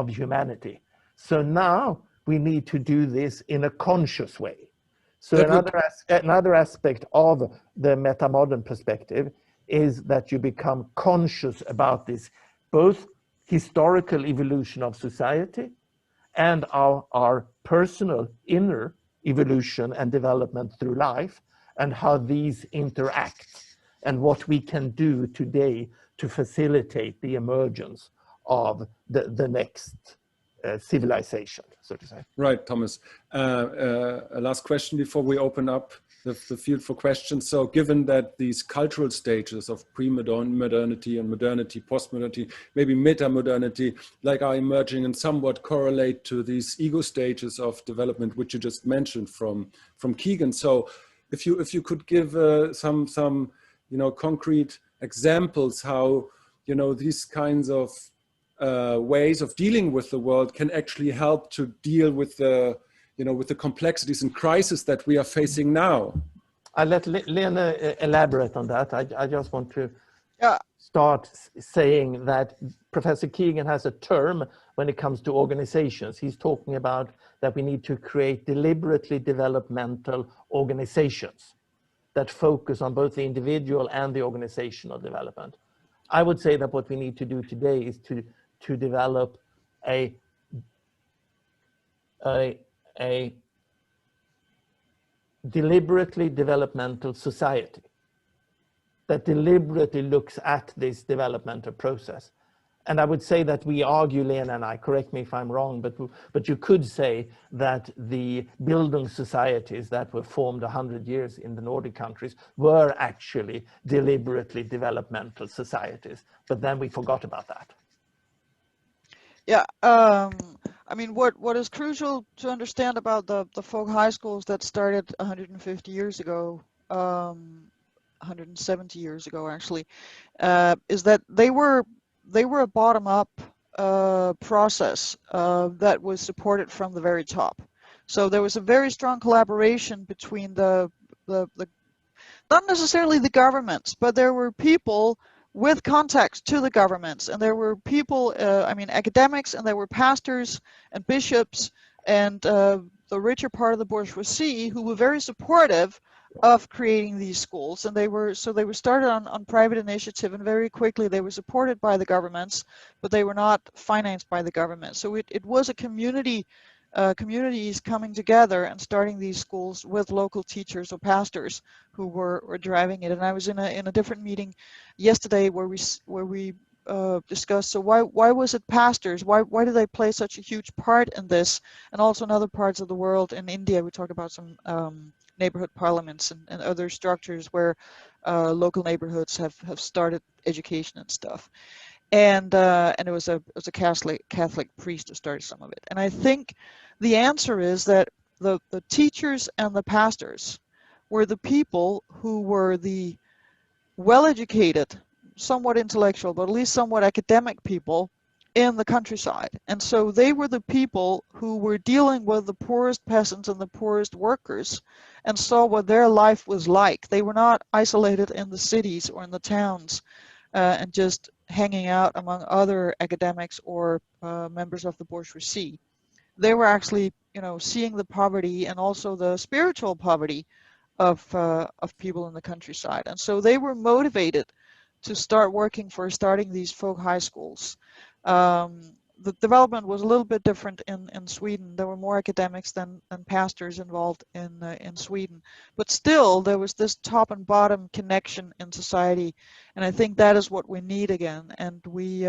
S3: humanity. So now we need to do this in a conscious way. So another aspect of the meta-modern perspective is that you become conscious about this, both historical evolution of society and our personal inner evolution and development through life, and how these interact, and what we can do today to facilitate the emergence of the next civilization, so to say.
S1: Right, Thomas. A last question before we open up the field for questions. So given that these cultural stages of pre-modernity and modernity, post-modernity, maybe meta-modernity, like are emerging and somewhat correlate to these ego stages of development, which you just mentioned from Keegan. So if you could give some concrete examples how these kinds of ways of dealing with the world can actually help to deal with the with the complexities and crises that we are facing now.
S3: I'll let Lene elaborate on that. I just want to start saying that Professor Keegan has a term when it comes to organizations. He's talking about that we need to create deliberately developmental organizations that focus on both the individual and the organizational development. I would say that what we need to do today is to develop a deliberately developmental society that deliberately looks at this developmental process And I would say that we argue, Lene and I, correct me if I'm wrong, but you could say that the Bildung societies that were formed 100 years in the Nordic countries were actually deliberately developmental societies. But then we forgot about that.
S2: Yeah, I mean, what is crucial to understand about the folk high schools that started 150 years ago, 170 years ago actually, is that they were a bottom-up process that was supported from the very top. So there was a very strong collaboration between the not necessarily the governments, but there were people with contacts to the governments, and there were people, I mean, academics, and there were pastors and bishops, and the richer part of the bourgeoisie who were very supportive of creating these schools. And they were started on private initiative, and very quickly they were supported by the governments, but they were not financed by the government. So it was a community. Communities coming together and starting these schools with local teachers or pastors who were driving it. And I was in a different meeting yesterday where we discussed, so why was it pastors? Why do they play such a huge part in this? And also in other parts of the world, in India, we talk about some neighborhood parliaments and other structures where local neighborhoods have started education and stuff. And it was a Catholic priest who started some of it. And I think the answer is that the teachers and the pastors were the people who were the well-educated, somewhat intellectual, but at least somewhat academic people in the countryside. And so they were the people who were dealing with the poorest peasants and the poorest workers and saw what their life was like. They were not isolated in the cities or in the towns and just hanging out among other academics or members of the bourgeoisie. They were actually, seeing the poverty and also the spiritual poverty of people in the countryside. And so they were motivated to start working for starting these folk high schools. The development was a little bit different in Sweden. There were more academics than pastors involved in Sweden, but still there was this top and bottom connection in society, and I think that is what we need again. And we,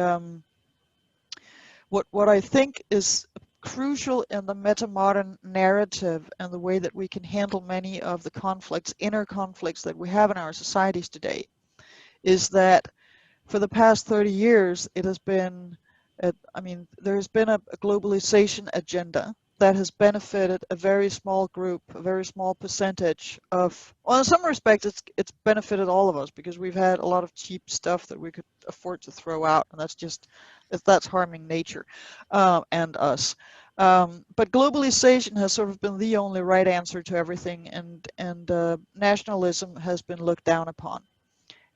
S2: what I think is crucial in the meta-modern narrative and the way that we can handle many of the conflicts, inner conflicts that we have in our societies today, is that for the past 30 years, it has been, there's been a globalization agenda that has benefited a very small group, a very small percentage of, well, in some respects, it's benefited all of us because we've had a lot of cheap stuff that we could afford to throw out, and that's harming nature and us. But globalization has sort of been the only right answer to everything, and nationalism has been looked down upon.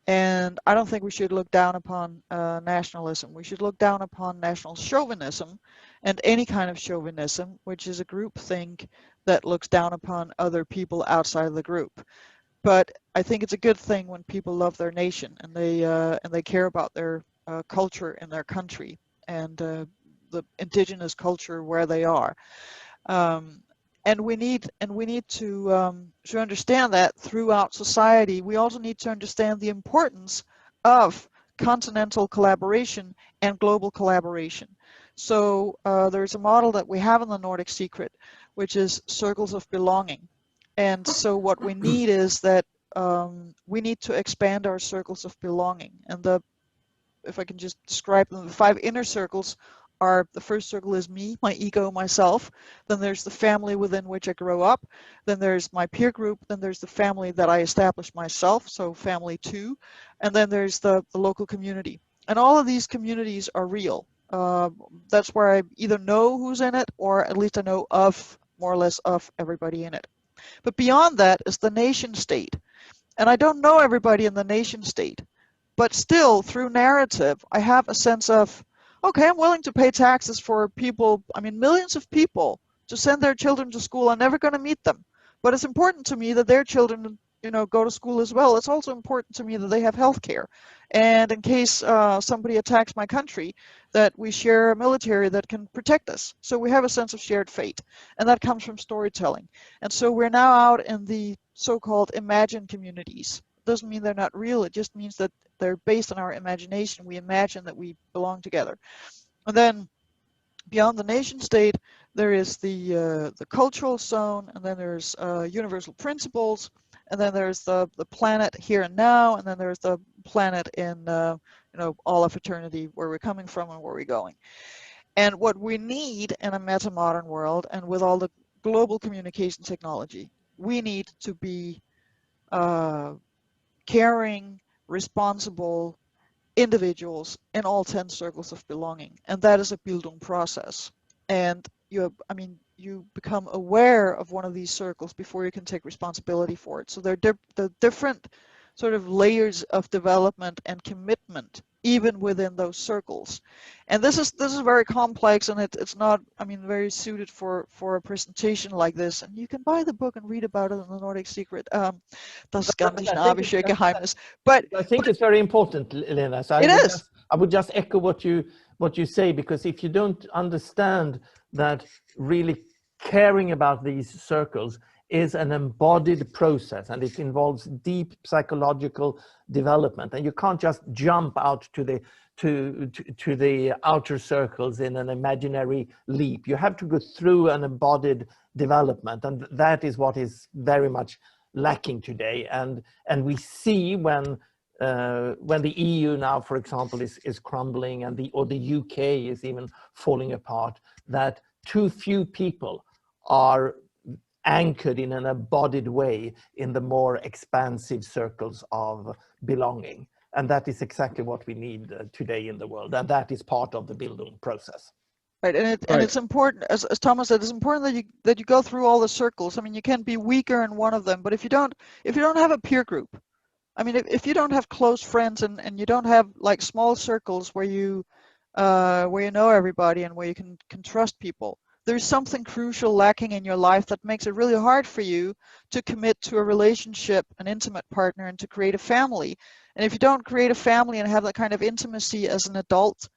S2: And I don't think we should look down upon nationalism. We should look down upon national chauvinism and any kind of chauvinism, which is a group think that looks down upon other people outside of the group. But I think it's a good thing when people love their nation and they care about their culture in their country and the indigenous culture where they are. And we need to understand that throughout society. We also need to understand the importance of continental collaboration and global collaboration. So there's a model that we have in the Nordic Secret, which is circles of belonging. And so what we need is that we need to expand our circles of belonging. And if I can just describe them, the 5 inner circles are: the first circle is me, my ego, myself. Then there's the family within which I grow up. Then there's my peer group. Then there's the family that I established myself, so family 2. And then there's the local community. And all of these communities are real. That's where I either know who's in it, or at least I know of, more or less, of everybody in it. But beyond that is the nation state. And I don't know everybody in the nation state. But still, through narrative, I have a sense of, okay, I'm willing to pay taxes for people, millions of people, to send their children to school. I'm never going to meet them. But it's important to me that their children, go to school as well. It's also important to me that they have health care. And in case somebody attacks my country, that we share a military that can protect us. So we have a sense of shared fate. And that comes from storytelling. And so we're now out in the so-called imagined communities. It doesn't mean they're not real. It just means that they're based on our imagination. We imagine that we belong together. And then beyond the nation state, there is the cultural zone, and then there's universal principles, and then there's the planet here and now, and then there's the planet in you know, all of eternity, where we're coming from and where we're going. And what we need in a meta-modern world, and with all the global communication technology, we need to be caring, responsible individuals in all 10 circles of belonging, and that is a Bildung process. And you become aware of one of these circles before you can take responsibility for it. So they're the different sort of layers of development and commitment even within those circles. And this is very complex, and it's not, I mean, very suited for a presentation like this. And you can buy the book and read about it in the Nordic Secret, Das skandinavische Geheimnis. But
S3: I think it's very important, Lena. So I would just echo what you say, because if you don't understand that really caring about these circles is an embodied process, and it involves deep psychological development, and you can't just jump out to the outer circles in an imaginary leap. You have to go through an embodied development, and that is what is very much lacking today. And we see when the EU now, for example, is crumbling, and or the UK is even falling apart, that too few people are anchored in an embodied way in the more expansive circles of belonging. And that is exactly what we need today in the world. And that is part of the Bildung process.
S2: Right, and it's important, as Thomas said, it's important that you go through all the circles. I mean, you can be weaker in one of them, but if you don't have a peer group, I mean, if you don't have close friends and you don't have like small circles where you know everybody and where you can trust people, there's something crucial lacking in your life that makes it really hard for you to commit to a relationship, an intimate partner, and to create a family. And if you don't create a family and have that kind of intimacy as an adult,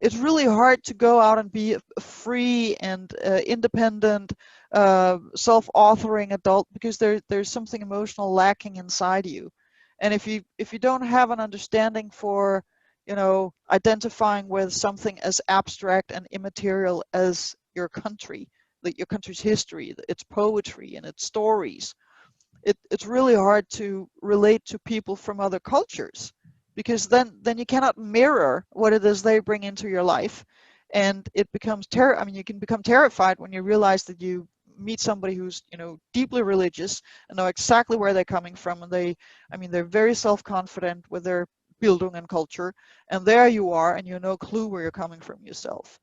S2: it's really hard to go out and be a free and independent, self-authoring adult, because there's something emotional lacking inside you. And if you don't have an understanding for, you know, identifying with something as abstract and immaterial as your country, like your country's history, its poetry and its stories, it's really hard to relate to people from other cultures, because then you cannot mirror what it is they bring into your life, and it becomes you can become terrified when you realize that you meet somebody who's, you know, deeply religious and know exactly where they're coming from, and they're very self-confident with their Bildung and culture, and there you are, and you have no clue where you're coming from yourself.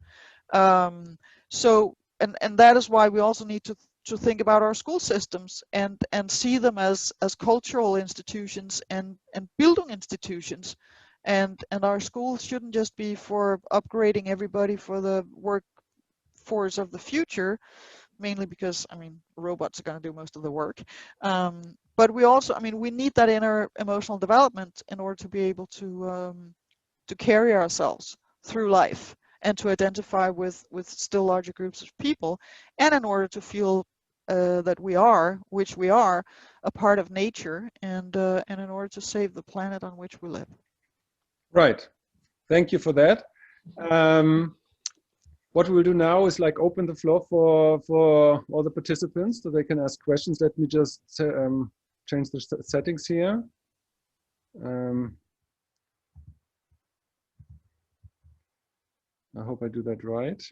S2: So that is why we also need to think about our school systems and see them as cultural institutions and Bildung institutions, and our schools shouldn't just be for upgrading everybody for the workforce of the future, mainly because, I mean, robots are going to do most of the work. But we also, I mean, we need that inner emotional development in order to be able to carry ourselves through life and to identify with still larger groups of people, and in order to feel that we are, which we are, a part of nature, and in order to save the planet on which we live.
S1: Right. Thank you for that. What we'll do now is like open the floor for all the participants so they can ask questions. Let me just change the settings here. I hope I do that right.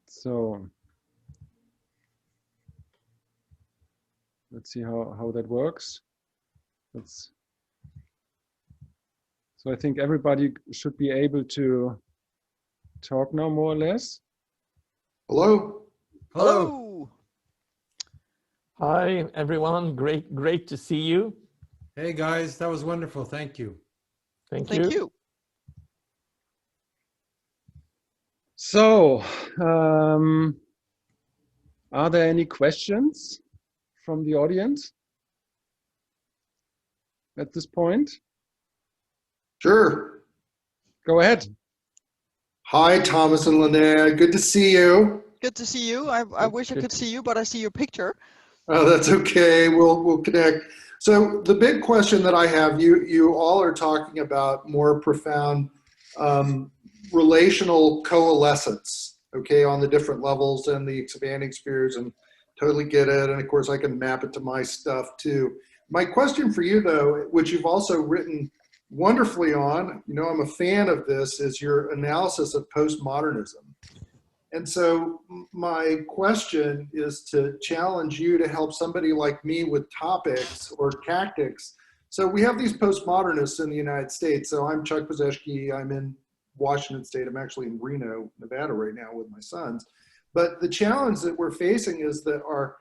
S1: So let's see how that works. So I think everybody should be able to talk now, more or less.
S4: Hello.
S2: Hello.
S3: Hi, everyone. Great to see you.
S4: Hey, guys. That was wonderful. Thank you.
S3: Thank
S2: Thank
S3: you.
S2: you.
S1: So, are there any questions from the audience at this point?
S5: Sure.
S1: Go ahead.
S5: Hi, Thomas and Lene. Good to see you.
S2: Good to see you. I wish I could see you, but I see your picture.
S5: Oh, that's okay. We'll connect. So the big question that I have, you all are talking about more profound relational coalescence, okay, on the different levels and the expanding spheres, and totally get it. And of course, I can map it to my stuff too. My question for you, though, which you've also written wonderfully on, you know, I'm a fan of this, is your analysis of postmodernism. And so my question is to challenge you to help somebody like me with topics or tactics. So we have these postmodernists in the United States. So I'm Chuck Pazeshki. I'm in Washington State. I'm actually in Reno, Nevada right now with my sons. But the challenge that we're facing is that our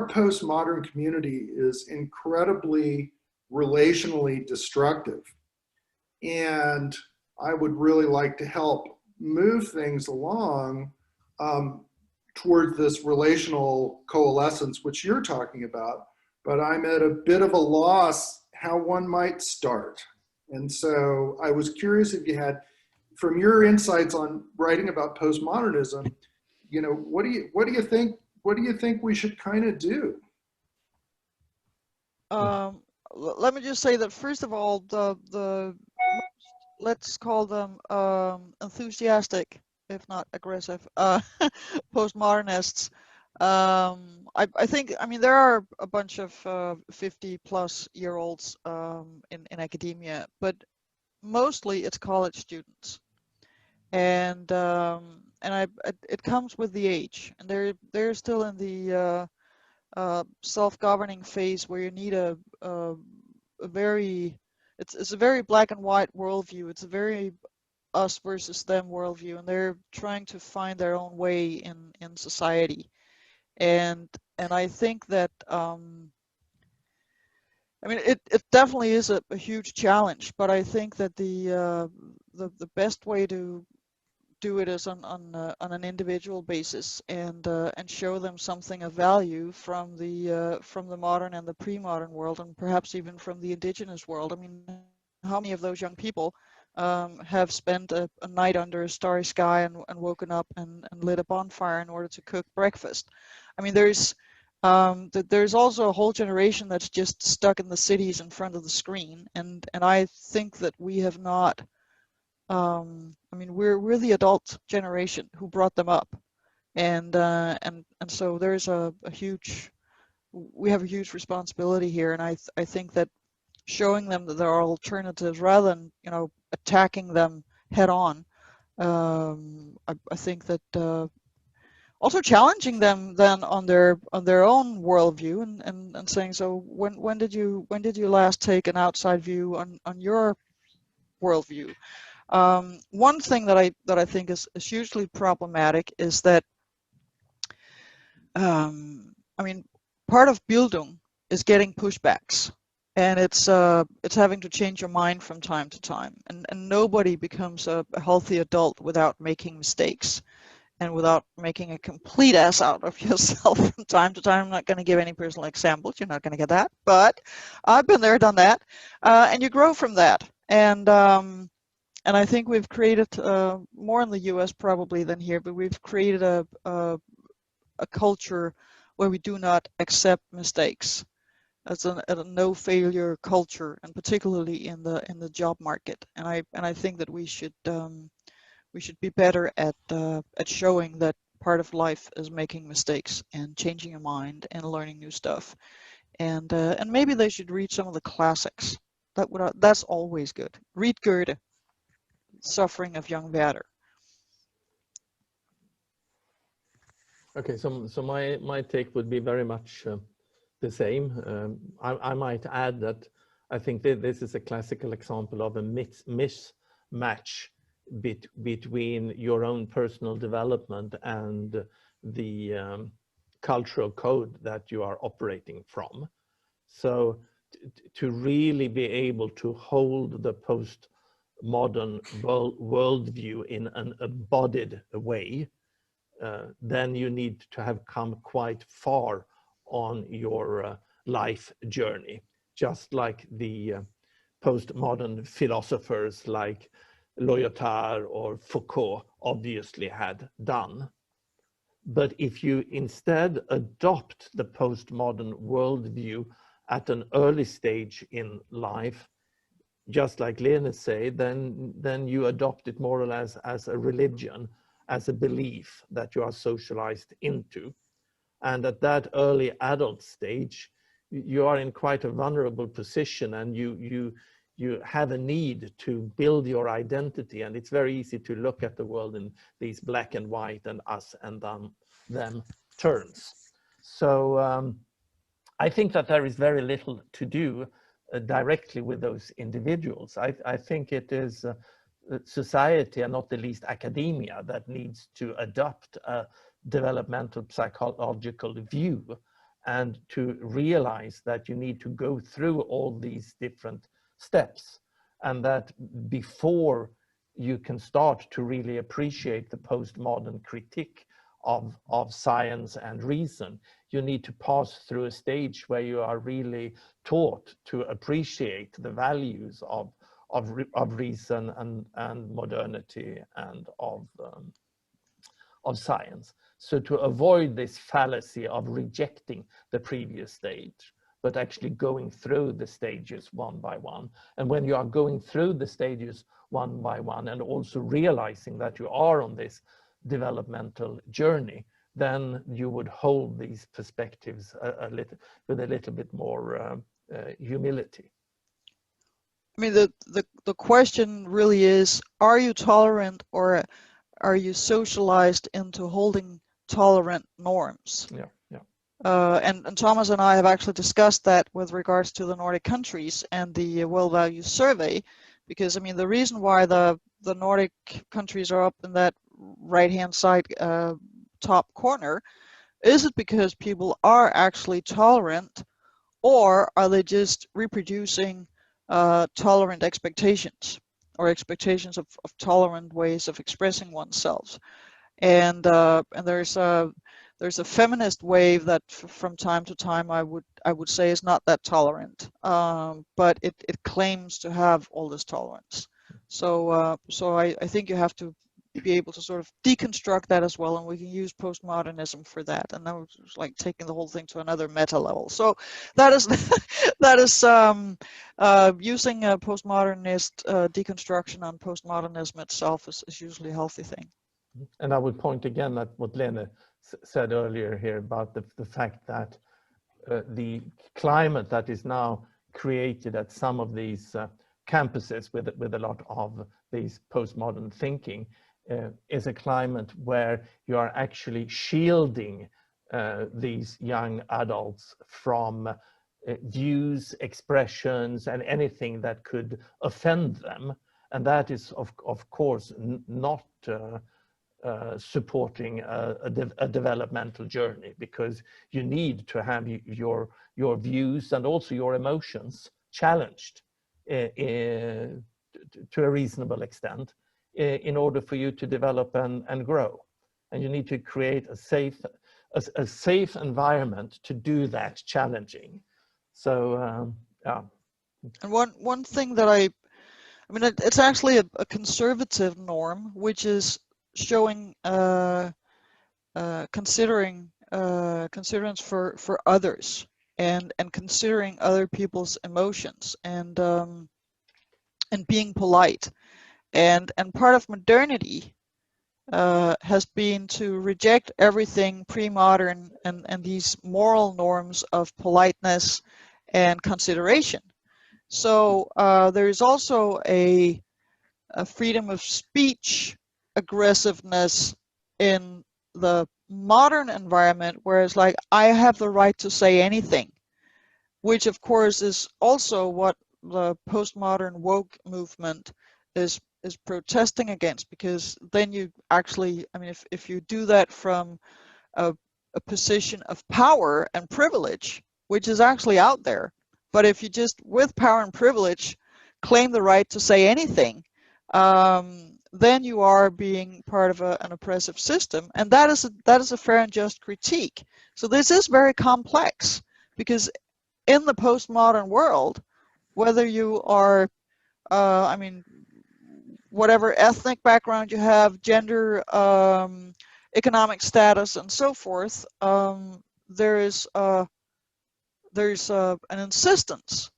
S5: postmodern community is incredibly relationally destructive. And I would really like to help move things along toward this relational coalescence, which you're talking about, but I'm at a bit of a loss how one might start. And so I was curious if you had, from your insights on writing about postmodernism, you know, what do you think we should kind of do?
S2: Let me just say that first of all, the let's call them enthusiastic, if not aggressive, postmodernists. I think, I mean, there are a bunch of 50-plus-year-olds in academia, but mostly it's college students, and it comes with the age, and they're still in the self-governing phase where you need a very, it's a very black and white worldview. It's a very us versus them worldview, and they're trying to find their own way in society. And I think that I mean, it definitely is a huge challenge, but I think that the best way to do it is on an individual basis, and show them something of value from the modern and the pre-modern world, and perhaps even from the indigenous world. I mean, how many of those young people have spent a night under a starry sky and woken up and lit a bonfire in order to cook breakfast? I mean, there's also a whole generation that's just stuck in the cities in front of the screen, and I think that we have not. I mean, we're the adult generation who brought them up, and so there's we have a huge responsibility here, and I think that showing them that there are alternatives rather than, you know, attacking them head on. I think that also challenging them then on their own worldview, and saying, so when did you last take an outside view on your worldview? One thing that I think is hugely problematic is that I mean, part of Bildung is getting pushbacks, and it's having to change your mind from time to time, and nobody becomes a healthy adult without making mistakes and without making a complete ass out of yourself from time to time. I'm not going to give any personal examples, you're not going to get that, but I've been there, done that, and you grow from that. And I think we've created, more in the US probably than here, but we've created a culture where we do not accept mistakes. As a no failure culture, and particularly in the job market. And I think that we should be better at showing that part of life is making mistakes and changing your mind and learning new stuff. And maybe they should read some of the classics. That's always good. Read Goethe, Suffering of Young Werther.
S3: Okay, so my take would be very much the same. I might add that I think that this is a classical example of a mismatch between your own personal development and the cultural code that you are operating from. So to really be able to hold the postmodern worldview in an embodied way, then you need to have come quite far on your life journey. Just like the postmodern philosophers like Lyotard or Foucault obviously had done. But if you instead adopt the postmodern worldview at an early stage in life, just like Lene say, then you adopt it more or less as a religion, as a belief that you are socialized into. And at that early adult stage, you are in quite a vulnerable position, and you have a need to build your identity. And it's very easy to look at the world in these black and white and us and them terms. So I think that there is very little to do directly with those individuals. I think it is society, and not the least academia, that needs to adopt a developmental psychological view and to realize that you need to go through all these different steps, and that before you can start to really appreciate the postmodern critique of science and reason, you need to pass through a stage where you are really taught to appreciate the values of reason and modernity and of science. So to avoid this fallacy of rejecting the previous stage, but actually going through the stages one by one. And when you are going through the stages one by one, and also realizing that you are on this developmental journey, then you would hold these perspectives with a little bit more humility.
S2: I mean, the question really is, are you tolerant, or are you socialized into holding tolerant norms?
S3: Yeah.
S2: And Thomas and I have actually discussed that with regards to the Nordic countries and the World Values Survey, because I mean, the reason why the Nordic countries are up in that right-hand side top corner, is it because people are actually tolerant, or are they just reproducing tolerant expectations, or expectations of tolerant ways of expressing oneself? And there's a feminist wave that from time to time I would say is not that tolerant, but it claims to have all this tolerance. So I think you have to be able to sort of deconstruct that as well, and we can use postmodernism for that. And that was like taking the whole thing to another meta level. So that is using a postmodernist deconstruction on postmodernism itself is usually a healthy thing.
S3: And I would point again at what Lene said earlier here about the fact that the climate that is now created at some of these campuses with a lot of these postmodern thinking is a climate where you are actually shielding these young adults from views, expressions, and anything that could offend them. And that is, of course, not supporting a developmental journey, because you need to have your views and also your emotions challenged to a reasonable extent in order for you to develop and grow. And you need to create a safe environment to do that challenging. So yeah.
S2: And one thing that I mean, it's actually a conservative norm, which is showing considerance for others, and considering other people's emotions, and being polite, and part of modernity has been to reject everything pre-modern and these moral norms of politeness and consideration. So there is also a freedom of speech aggressiveness in the modern environment, whereas like I have the right to say anything, which of course is also what the postmodern woke movement is protesting against, because then you actually, I mean, if you do that from a position of power and privilege, which is actually out there, but if you just with power and privilege claim the right to say anything, then you are being part of an oppressive system, and that is a fair and just critique. So this is very complex, because in the postmodern world, whether you are, I mean, whatever ethnic background you have, gender, economic status, and so forth, there's an insistence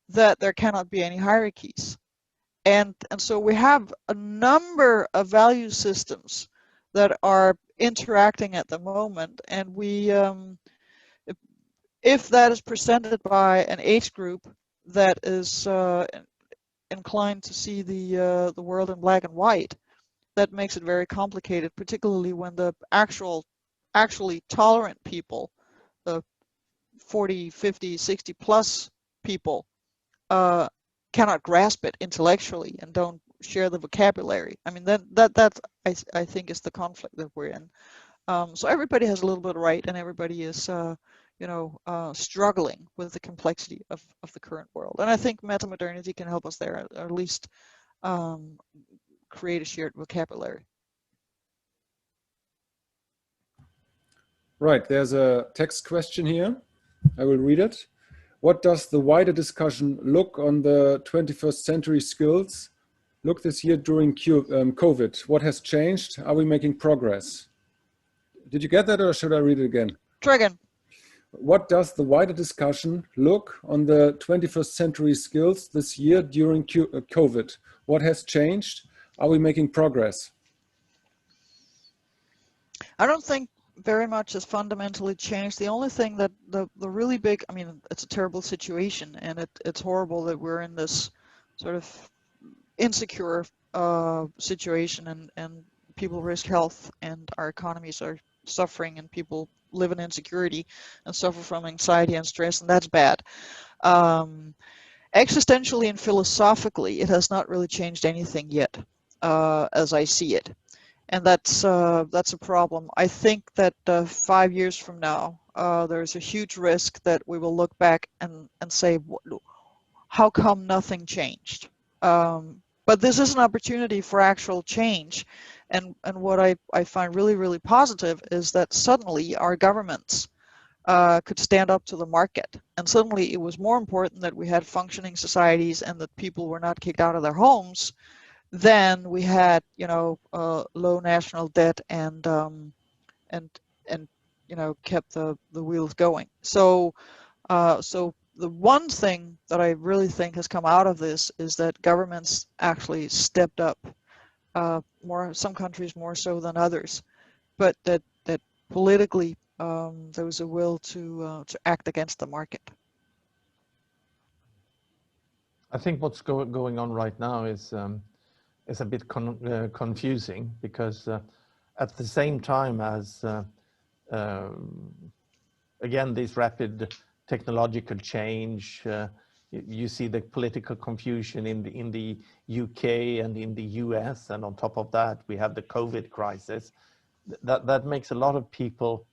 S2: that there cannot be any hierarchies. And so we have a number of value systems that are interacting at the moment, and we, if that is presented by an age group that is inclined to see the world in black and white, that makes it very complicated, particularly when the actually tolerant people, the 40, 50, 60 plus people, cannot grasp it intellectually and don't share the vocabulary. I mean, that I think is the conflict that we're in. So everybody has a little bit right, and everybody is struggling with the complexity of the current world. And I think metamodernity can help us there, or at least create a shared vocabulary.
S1: Right, there's a text question here. I will read it. What does the wider discussion look on the 21st century skills look this year during COVID? What has changed? Are we making progress? Did you get that, or should I read it again?
S2: Try again.
S1: What does the wider discussion look on the 21st century skills this year during COVID? What has changed? Are we making progress?
S2: I don't think very much has fundamentally changed. The only thing that the really big, I mean, it's a terrible situation, and it's horrible that we're in this sort of insecure situation, and people risk health, and our economies are suffering, and people live in insecurity and suffer from anxiety and stress, and that's bad. Existentially and philosophically, it has not really changed anything yet, as I see it. And that's a problem. I think that 5 years from now, there's a huge risk that we will look back and say, how come nothing changed? But this is an opportunity for actual change. And what I find really, really positive is that suddenly our governments could stand up to the market. And suddenly it was more important that we had functioning societies and that people were not kicked out of their homes than we had, low national debt and kept the wheels going. So the one thing that I really think has come out of this is that governments actually stepped up more, some countries more so than others, but that politically there was a will to act against the market.
S3: I think what's going on right now is a bit confusing, because at the same time as again, this rapid technological change, you see the political confusion in the UK and in the US, and on top of that we have the COVID crisis. That makes a lot of people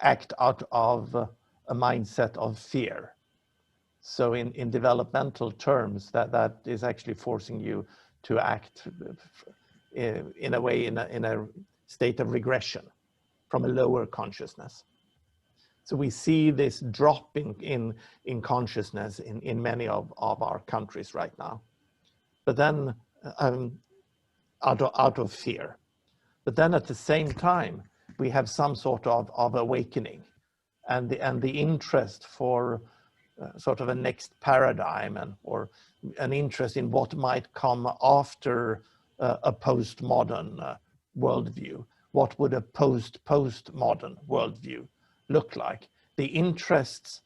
S3: act out of a mindset of fear. So in developmental terms, that is actually forcing you to act in a way, in a state of regression from a lower consciousness. So we see this drop in consciousness in many of our countries right now. But then out of fear. But then at the same time, we have some sort of awakening, and the interest for sort of a next paradigm, or an interest in what might come after a postmodern worldview. What would a postmodern worldview look like? The interests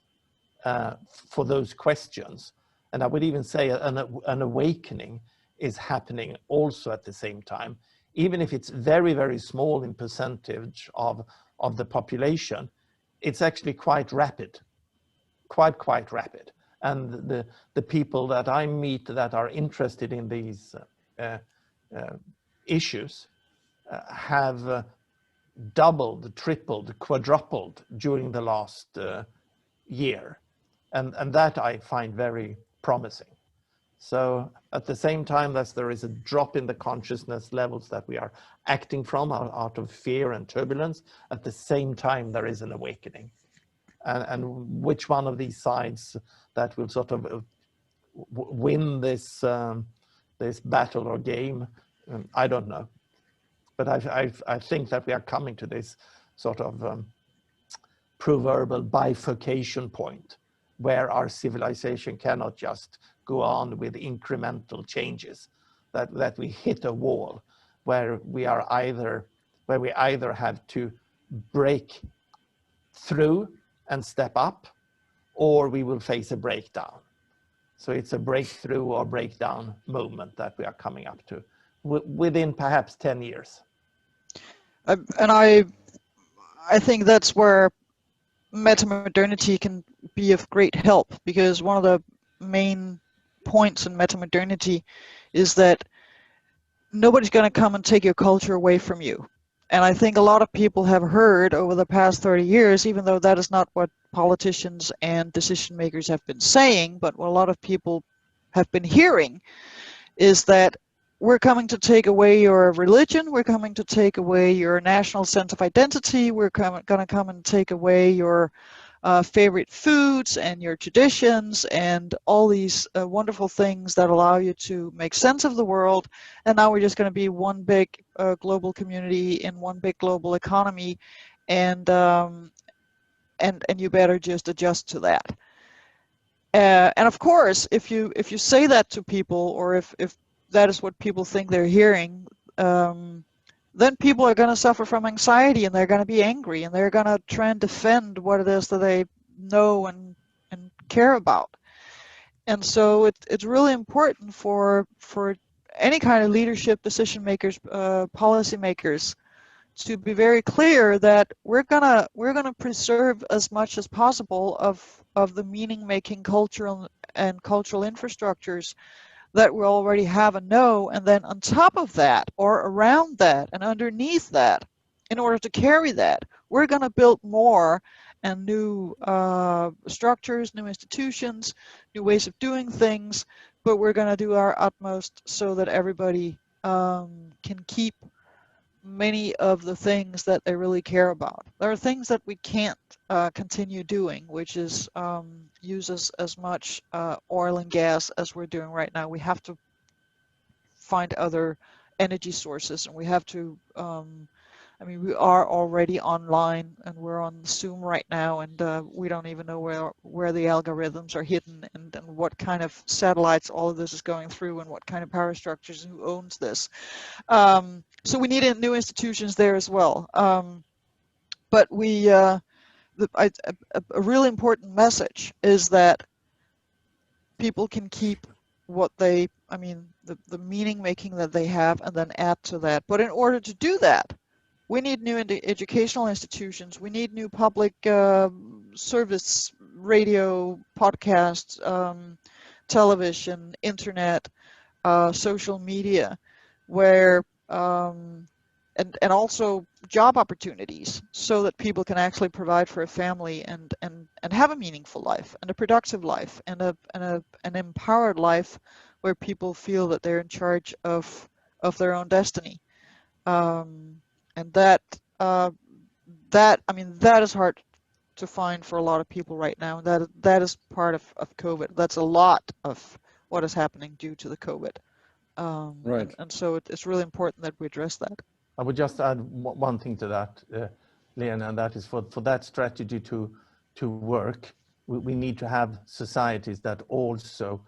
S3: for those questions, and I would even say an awakening, is happening also at the same time. Even if it's very, very small in percentage of the population, it's actually quite rapid. Quite rapid. And the people that I meet that are interested in these issues have doubled, tripled, quadrupled during the last year. And that I find very promising. So at the same time as there is a drop in the consciousness levels that we are acting from out of fear and turbulence, at the same time there is an awakening. And which one of these sides that will sort of win this this battle or game. I don't know, but I think that we are coming to this sort of proverbial bifurcation point where our civilization cannot just go on with incremental changes, that we hit a wall where we either have to break through and step up, or we will face a breakdown. So it's a breakthrough or breakdown moment that we are coming up to within perhaps 10 years.
S2: And I think that's where metamodernity can be of great help, because one of the main points in metamodernity is that nobody's going to come and take your culture away from you. And I think a lot of people have heard over the past 30 years, even though that is not what politicians and decision makers have been saying, but what a lot of people have been hearing is that we're coming to take away your religion, we're coming to take away your national sense of identity, we're going to come and take away your favorite foods and your traditions and all these wonderful things that allow you to make sense of the world. And now we're just going to be one big global community in one big global economy, and you better just adjust to that. And of course, if you say that to people, or if that is what people think they're hearing, then people are going to suffer from anxiety, and they're going to be angry, and they're going to try and defend what it is that they know and care about. And so it's really important for any kind of leadership, decision makers, policy makers, to be very clear that we're gonna preserve as much as possible of the meaning-making cultural and cultural infrastructures that we already have and know, and then on top of that, or around that, and underneath that, in order to carry that, we're going to build more and new structures, new institutions, new ways of doing things, but we're going to do our utmost so that everybody can keep many of the things that they really care about. There are things that we can't continue doing, which is use as much oil and gas as we're doing right now. We have to find other energy sources, and we have to I mean, we are already online, and we're on Zoom right now, and we don't even know where the algorithms are hidden, and what kind of satellites all of this is going through, and what kind of power structures, and who owns this. So we need new institutions there as well. But a really important message is that people can keep what they, I mean, the meaning making that they have, and then add to that. But in order to do that, we need new educational institutions. We need new public service, radio, podcasts, television, internet, social media, where and also job opportunities, so that people can actually provide for a family and have a meaningful life and a productive life and an empowered life, where people feel that they're in charge of their own destiny. And that I mean, that is hard to find for a lot of people right now. That is part of COVID. That's a lot of what is happening due to the COVID.
S1: Right.
S2: And so it's really important that we address that.
S3: I would just add one thing to that, Lene, and that is for that strategy to work, we need to have societies that also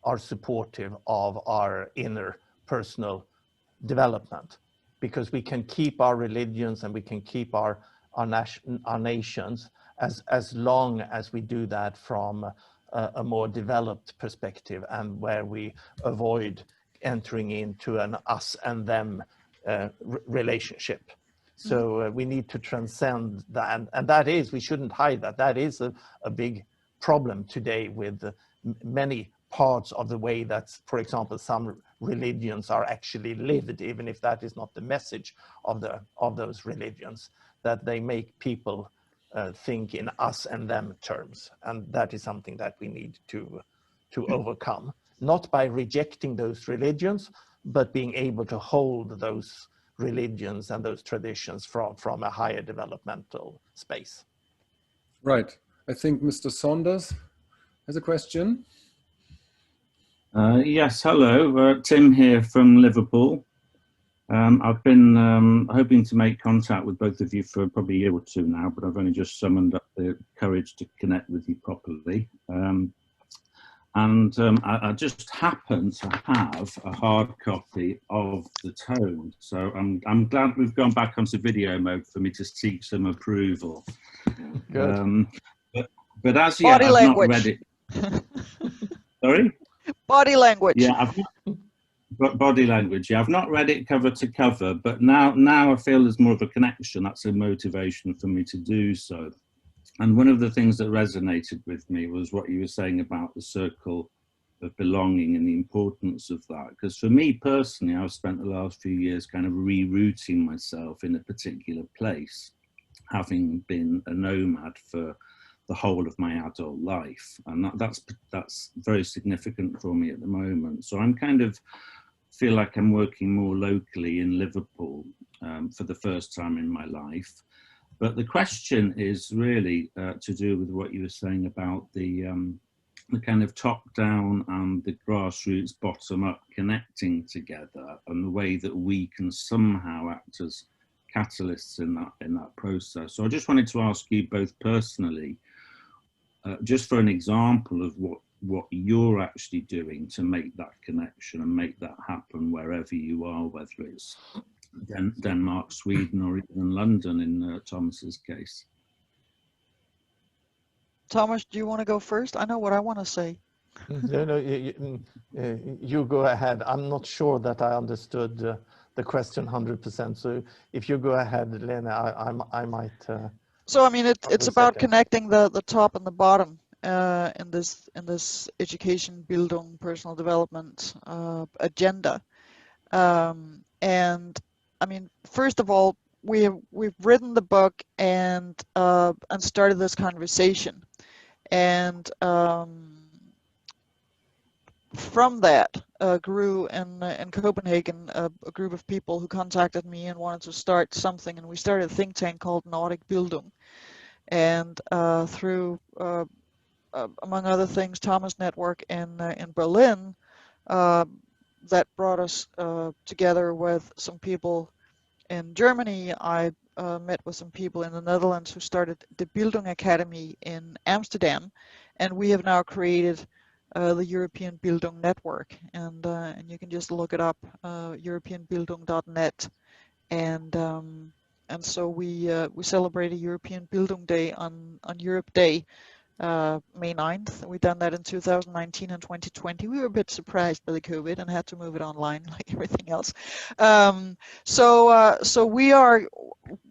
S3: are supportive of our inner personal development, because we can keep our religions and we can keep our nations as long as we do that from a more developed perspective, and where we avoid entering into an us and them relationship. So we need to transcend that, and that is, we shouldn't hide that is a big problem today with many parts of the way that, for example, some religions are actually lived, even if that is not the message of those religions, that they make people think in us and them terms, and that is something that we need to overcome, not by rejecting those religions, but being able to hold those religions and those traditions from a higher developmental space.
S1: Right. I think Mr. Saunders has a question.
S6: Yes, hello. Tim here from Liverpool. I've been hoping to make contact with both of you for probably a year or two now, but I've only just summoned up the courage to connect with you properly. I just happen to have a hard copy of the tome, so I'm glad we've gone back onto video mode for me to seek some approval.
S3: Good.
S6: But as yet, I've not read it. Sorry?
S2: Body language.
S6: Yeah, body language. Yeah, I've not read it cover to cover, but now I feel there's more of a connection. That's a motivation for me to do so. And one of the things that resonated with me was what you were saying about the circle of belonging and the importance of that. Because for me personally, I've spent the last few years kind of rerouting myself in a particular place, having been a nomad for the whole of my adult life. And that's very significant for me at the moment. So I'm kind of feel like I'm working more locally in Liverpool for the first time in my life. But the question is really to do with what you were saying about the kind of top-down and the grassroots bottom-up connecting together, and the way that we can somehow act as catalysts in that process. So I just wanted to ask you both personally, just for an example of what you're actually doing to make that connection and make that happen wherever you are, whether it's Denmark, Sweden, or even London in Thomas's case.
S2: Thomas, do you want to go first? I know what I want to say.
S3: No, you go ahead. I'm not sure that I understood the question 100%. So if you go ahead, Lene, I might.
S2: So I mean, it's about connecting the top and the bottom in this education, Bildung, personal development agenda. And I mean, first of all, we've written the book and started this conversation, and from that grew in Copenhagen a group of people who contacted me and wanted to start something, and we started a think tank called Nordic Bildung. And through among other things, Thomas Network in Berlin, that brought us together with some people in Germany. I met with some people in the Netherlands who started the Bildung Academy in Amsterdam, and we have now created the European Bildung Network, and you can just look it up, europeanbildung.net, and so we celebrate a European Bildung Day on Europe Day, May 9th. We've done that in 2019 and 2020. We were a bit surprised by the COVID and had to move it online like everything else. So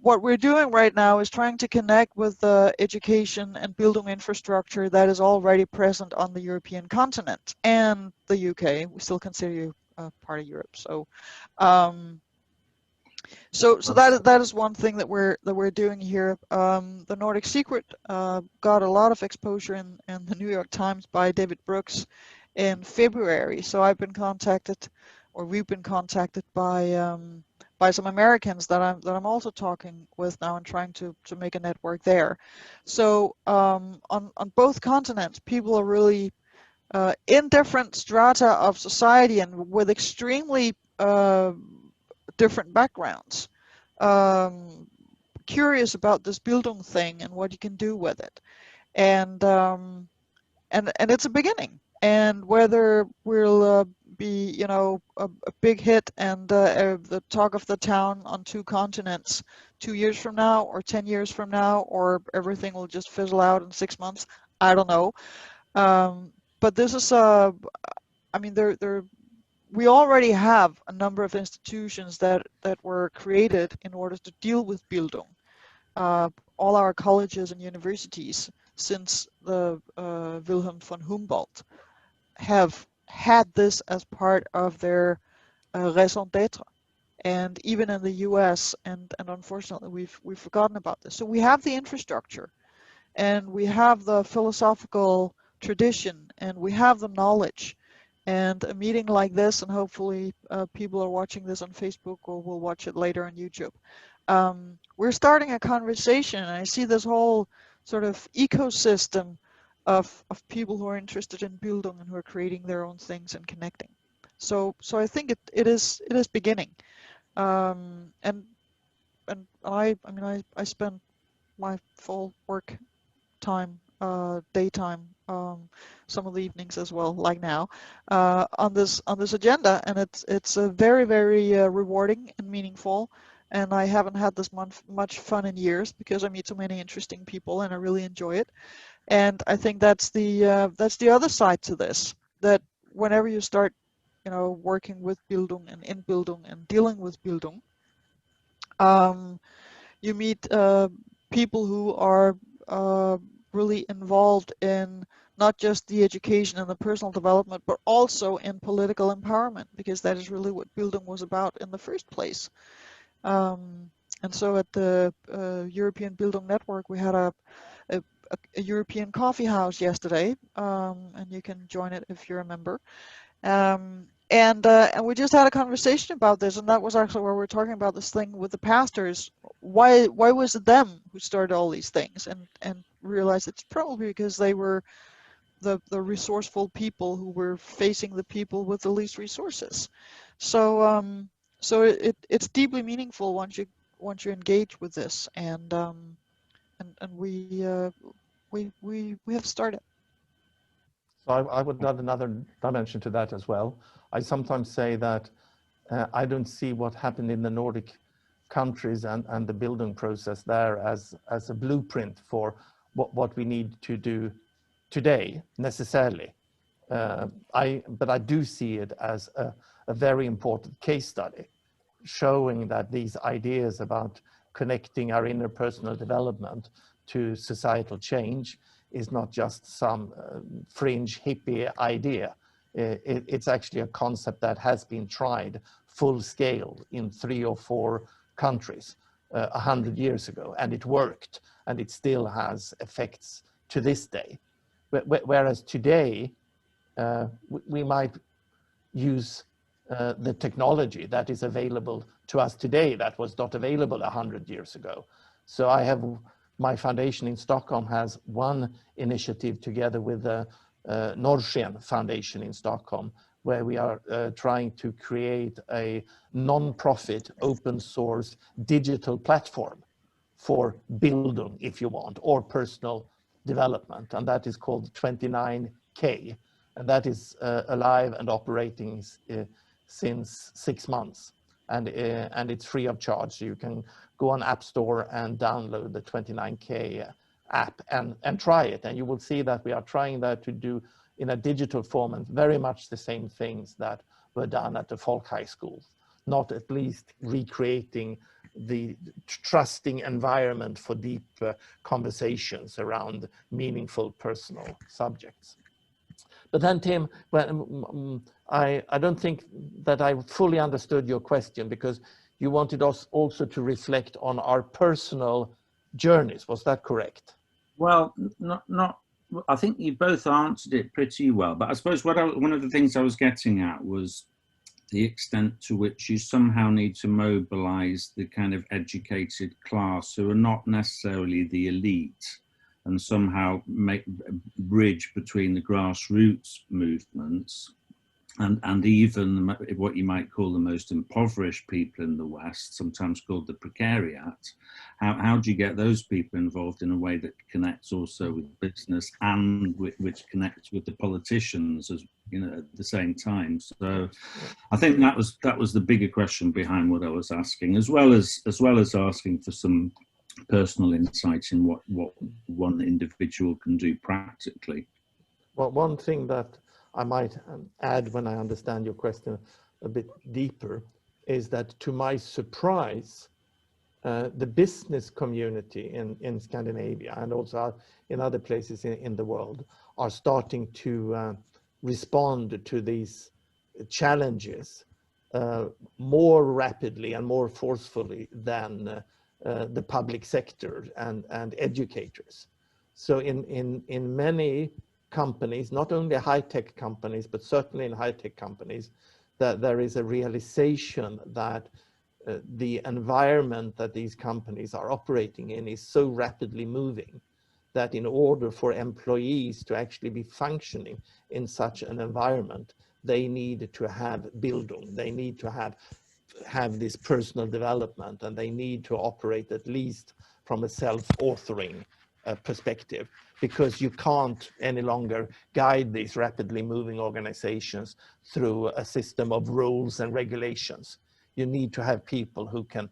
S2: what we're doing right now is trying to connect with the education and Bildung infrastructure that is already present on the European continent and the UK. We still consider you part of Europe. So that is one thing that we're doing here. The Nordic Secret got a lot of exposure in the New York Times by David Brooks in February. So I've been contacted, or we've been contacted by some Americans that I'm also talking with now and trying to make a network there. So on both continents, people are really in different strata of society and with extremely different backgrounds, curious about this Bildung thing and what you can do with it, and it's a beginning. And whether we'll be, you know, a big hit and the talk of the town on two continents 2 years from now, or 10 years from now, or everything will just fizzle out in 6 months, I don't know. But this is I mean, we already have a number of institutions that were created in order to deal with Bildung. All our colleges and universities since the Wilhelm von Humboldt have had this as part of their raison d'etre. And even in the US, and unfortunately we've forgotten about this. So we have the infrastructure, and we have the philosophical tradition, and we have the knowledge. And a meeting like this, and hopefully people are watching this on Facebook or will watch it later on YouTube. We're starting a conversation, and I see this whole sort of ecosystem of people who are interested in Bildung and who are creating their own things and connecting. So I think it is beginning. And I mean I spend my full work time, daytime, some of the evenings as well, like now, on this agenda, and it's a very rewarding and meaningful. And I haven't had this much fun in years because I meet so many interesting people and I really enjoy it. And I think that's the other side to this, that whenever you start, working with Bildung and in Bildung and dealing with Bildung, you meet people who are really involved in not just the education and the personal development, but also in political empowerment, because that is really what Bildung was about in the first place. And so at the European Bildung Network, we had a European coffee house yesterday, and you can join it if you're a member. And we just had a conversation about this, and that was actually where we're talking about this thing with the pastors. Why was it them who started all these things, and realized it's probably because they were the resourceful people who were facing the people with the least resources. So it's deeply meaningful once you engage with this, and we have started.
S3: So I would add another dimension to that as well. I sometimes say that I don't see what happened in the Nordic countries and the Bildung process there as a blueprint for what we need to do today necessarily. But I do see it as a very important case study, showing that these ideas about connecting our interpersonal development to societal change is not just some fringe hippie idea. It's actually a concept that has been tried full scale in 3 or 4 countries 100 years ago, and it worked, and it still has effects to this day. Whereas today, we might use the technology that is available to us today that was not available 100 years ago. So my foundation in Stockholm has one initiative together with the Ekskäret Foundation in Stockholm, where we are trying to create a non-profit open source digital platform for Bildung, if you want, or personal development. And that is called 29K. And that is alive and operating since 6 months. And it's free of charge. So you can go on App Store and download the 29K app and try it. And you will see that we are trying that to do in a digital form and very much the same things that were done at the folk high schools, not at least recreating the trusting environment for deep conversations around meaningful personal subjects. But then, Tim, I don't think that I fully understood your question, because you wanted us also to reflect on our personal journeys. Was that correct?
S6: Well, not. I think you both answered it pretty well. But I suppose one of the things I was getting at was the extent to which you somehow need to mobilize the kind of educated class who are not necessarily the elite, and somehow make a bridge between the grassroots movements and even what you might call the most impoverished people in the West, sometimes called the precariat. How do you get those people involved in a way that connects also with business and which connects with the politicians, as you know, at the same time? So I think that was the bigger question behind what I was asking, as well as asking for some personal insights in what one individual can do practically.
S3: Well, one thing that I might add when I understand your question a bit deeper is that, to my surprise, the business community in Scandinavia and also in other places in the world are starting to respond to these challenges more rapidly and more forcefully than the public sector and educators. So in many companies, not only high-tech companies, but certainly in high-tech companies, that there is a realization that the environment that these companies are operating in is so rapidly moving that in order for employees to actually be functioning in such an environment, they need to have Bildung, they need to have this personal development, and they need to operate at least from a self-authoring perspective, because you can't any longer guide these rapidly moving organizations through a system of rules and regulations. You need to have people who can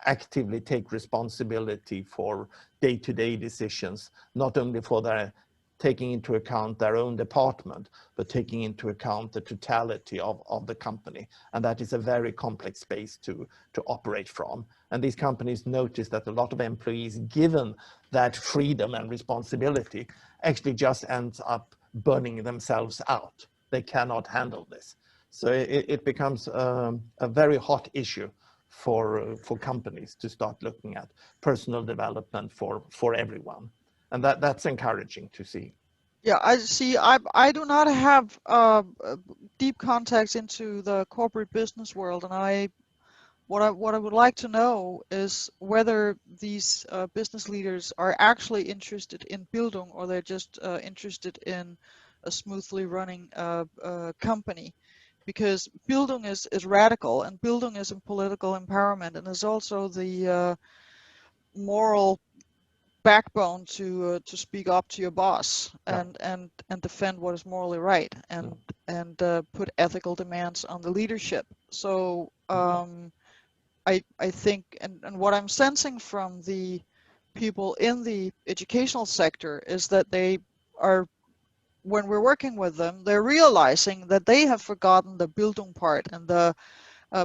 S3: actively take responsibility for day-to-day decisions, not only for their taking into account their own department, but taking into account the totality of the company. And that is a very complex space to operate from. And these companies notice that a lot of employees, given that freedom and responsibility, actually just ends up burning themselves out. They cannot handle this. So it becomes a very hot issue for companies to start looking at personal development for everyone. And that's encouraging to see.
S2: Yeah, I see. I do not have deep contacts into the corporate business world, and what I would like to know is whether these business leaders are actually interested in Bildung, or they're just interested in a smoothly running company, because Bildung is radical, and Bildung is in political empowerment, and is also the moral backbone to speak up to your boss and defend what is morally right, and put ethical demands on the leadership. So I think, and what I'm sensing from the people in the educational sector is that they are, when we're working with them, they're realizing that they have forgotten the Bildung part and the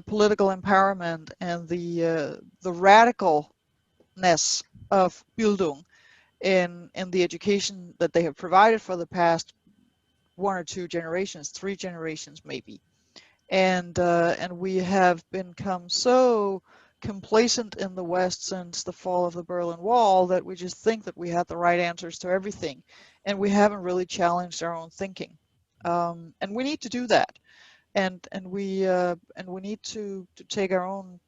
S2: political empowerment and the radicalness of Bildung in the education that they have provided for the past 1 or 2 generations, 3 generations maybe, and we have become so complacent in the West since the fall of the Berlin Wall that we just think that we have the right answers to everything, and we haven't really challenged our own thinking, and we need to do that, and we need to take our own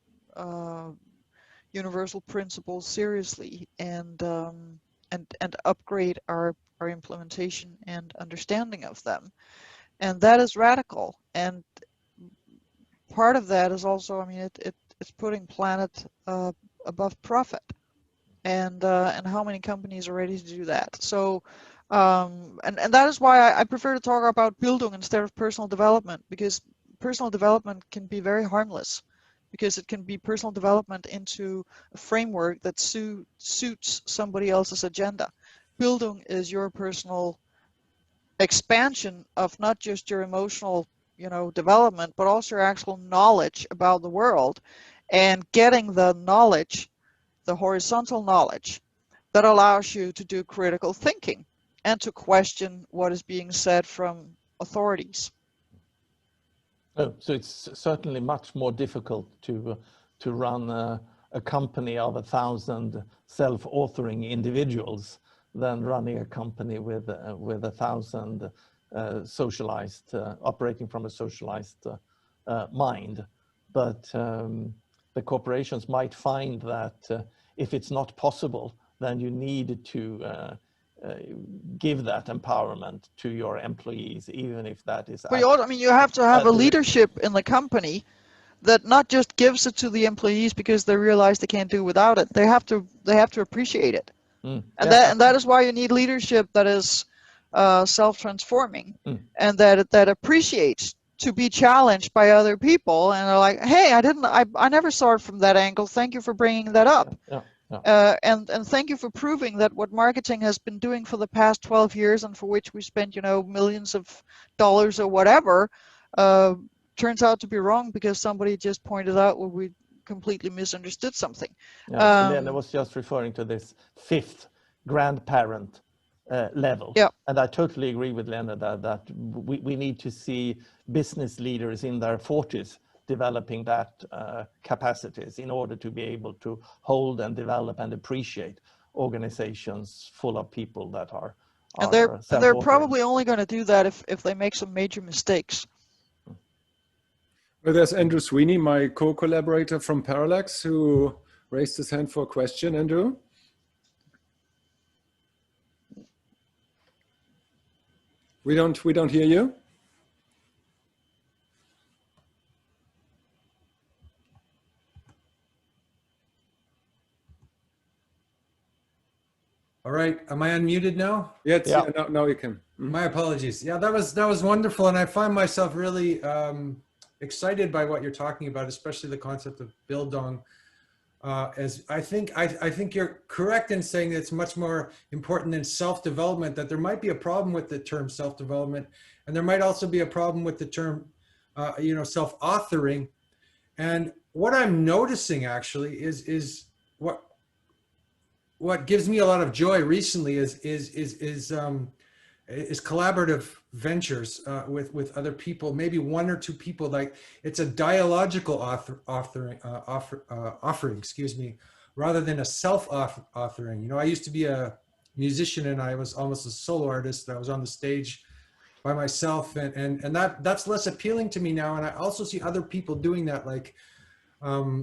S2: universal principles seriously, and upgrade our implementation and understanding of them. And that is radical. And part of that is also, I mean, it's putting planet above profit. And how many companies are ready to do that? So, and that is why I prefer to talk about Bildung instead of personal development, because personal development can be very harmless, because it can be personal development into a framework that suits somebody else's agenda. Bildung is your personal expansion of not just your emotional, development, but also your actual knowledge about the world, and getting the knowledge, the horizontal knowledge, that allows you to do critical thinking and to question what is being said from authorities.
S3: Oh, so it's certainly much more difficult to run a company of 1,000 self-authoring individuals than running a company with 1,000 socialized, operating from a socialized mind. But the corporations might find that if it's not possible, then you need to give that empowerment to your employees, even if that is.
S2: But you have to have a leadership in the company that not just gives it to the employees because they realize they can't do without it. They have to appreciate it, and that is why you need leadership that is self-transforming, and that appreciates to be challenged by other people, and are like, hey, I never saw it from that angle. Thank you for bringing that up. And thank you for proving that what marketing has been doing for the past 12 years, and for which we spent millions of dollars or whatever, turns out to be wrong because somebody just pointed out where we completely misunderstood something.
S3: So Lene was just referring to this 5th grandparent level. And I totally agree with Lene that we need to see business leaders in their 40s developing that capacities in order to be able to hold and develop and appreciate organizations full of people that are
S2: and they're probably only going to do that if they make some major mistakes.
S1: Well, there's Andrew Sweeney, my co-collaborator from Parallax, who raised his hand for a question. Andrew? We don't hear you.
S4: All right, am I unmuted now?
S1: Yeah,
S3: Yeah.
S1: now you can.
S4: My apologies. Yeah, that was wonderful, and I find myself really excited by what you're talking about, especially the concept of Bildung. As I think you're correct in saying that it's much more important than self-development. That there might be a problem with the term self-development, and there might also be a problem with the term, self-authoring. And what I'm noticing actually is what gives me a lot of joy recently is collaborative ventures with other people, maybe one or two people. Like it's a dialogical offering, excuse me, rather than a self-authoring. You know, I used to be a musician and I was almost a solo artist. I was on the stage by myself, and that's less appealing to me now. And I also see other people doing that, like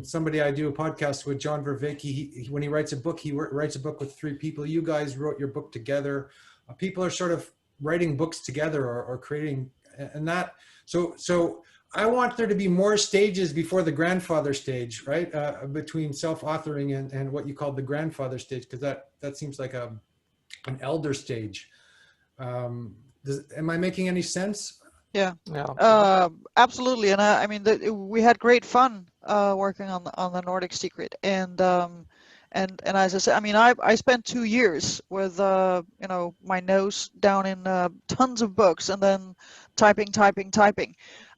S4: somebody I do a podcast with, John Vervaeke, when he writes a book, he writes a book with 3 people. You guys wrote your book together. People are sort of writing books together or creating, and that, so I want there to be more stages before the grandfather stage, right? Between self-authoring and what you call the grandfather stage, because that seems like an elder stage. Am I making any sense?
S2: Yeah.
S3: Yeah.
S2: Absolutely. And I mean, we had great fun working on the Nordic Secret, and as I said, I mean, I spent 2 years with my nose down in tons of books and then typing.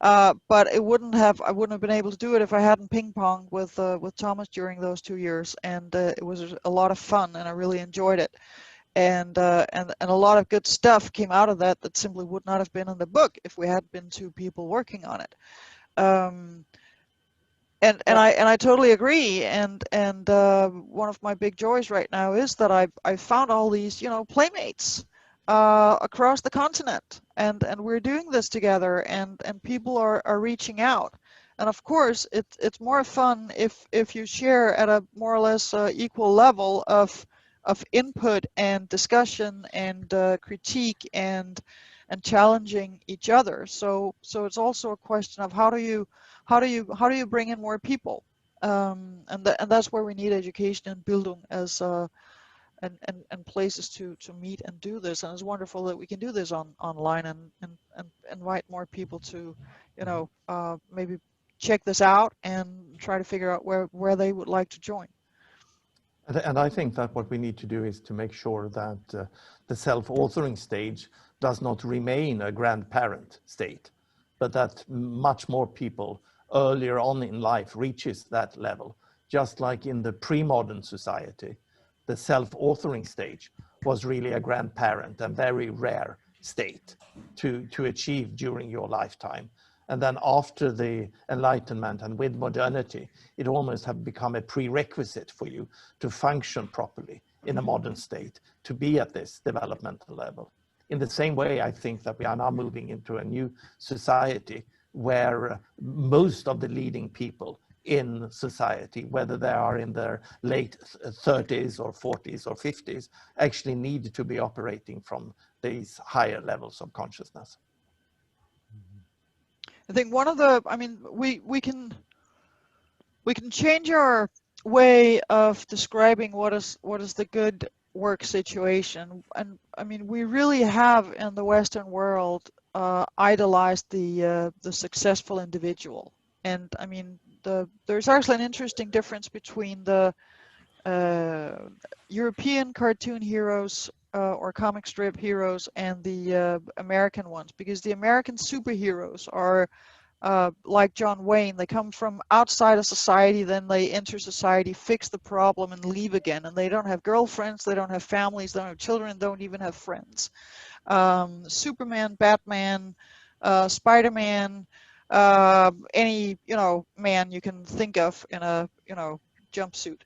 S2: But I wouldn't have been able to do it if I hadn't ping-ponged with Thomas during those 2 years, and it was a lot of fun, and I really enjoyed it. And a lot of good stuff came out of that simply would not have been in the book if we had been 2 people working on it. And I totally agree. And one of my big joys right now is that I found all these playmates across the continent, and we're doing this together, and people are reaching out. And of course, it's more fun if you share at a more or less equal level of input and discussion and critique and challenging each other. So it's also a question of how do you bring in more people, and that's where we need education and Bildung as and places to meet and do this. And it's wonderful that we can do this online and invite more people to maybe check this out and try to figure out where they would like to join.
S3: And I think that what we need to do is to make sure that the self-authoring stage does not remain a grandparent state, but that much more people earlier on in life reaches that level. Just like in the pre-modern society, the self-authoring stage was really a grandparent and very rare state to achieve during your lifetime. And then after the Enlightenment and with modernity, it almost have become a prerequisite for you to function properly in a modern state, to be at this developmental level. In the same way, I think that we are now moving into a new society where most of the leading people in society, whether they are in their late 30s or 40s or 50s, actually need to be operating from these higher levels of consciousness.
S2: I think one of the, I mean, we can change our way of describing what is the good work situation, and I mean, we really have in the Western world idolized the successful individual, and I mean, there's actually an interesting difference between the European cartoon heroes or comic strip heroes and the American ones, because the American superheroes are like John Wayne. They come from outside of society, then they enter society, fix the problem, and leave again. And they don't have girlfriends, they don't have families, they don't have children, don't even have friends. Superman, Batman, Spider-Man, any man you can think of in a jumpsuit.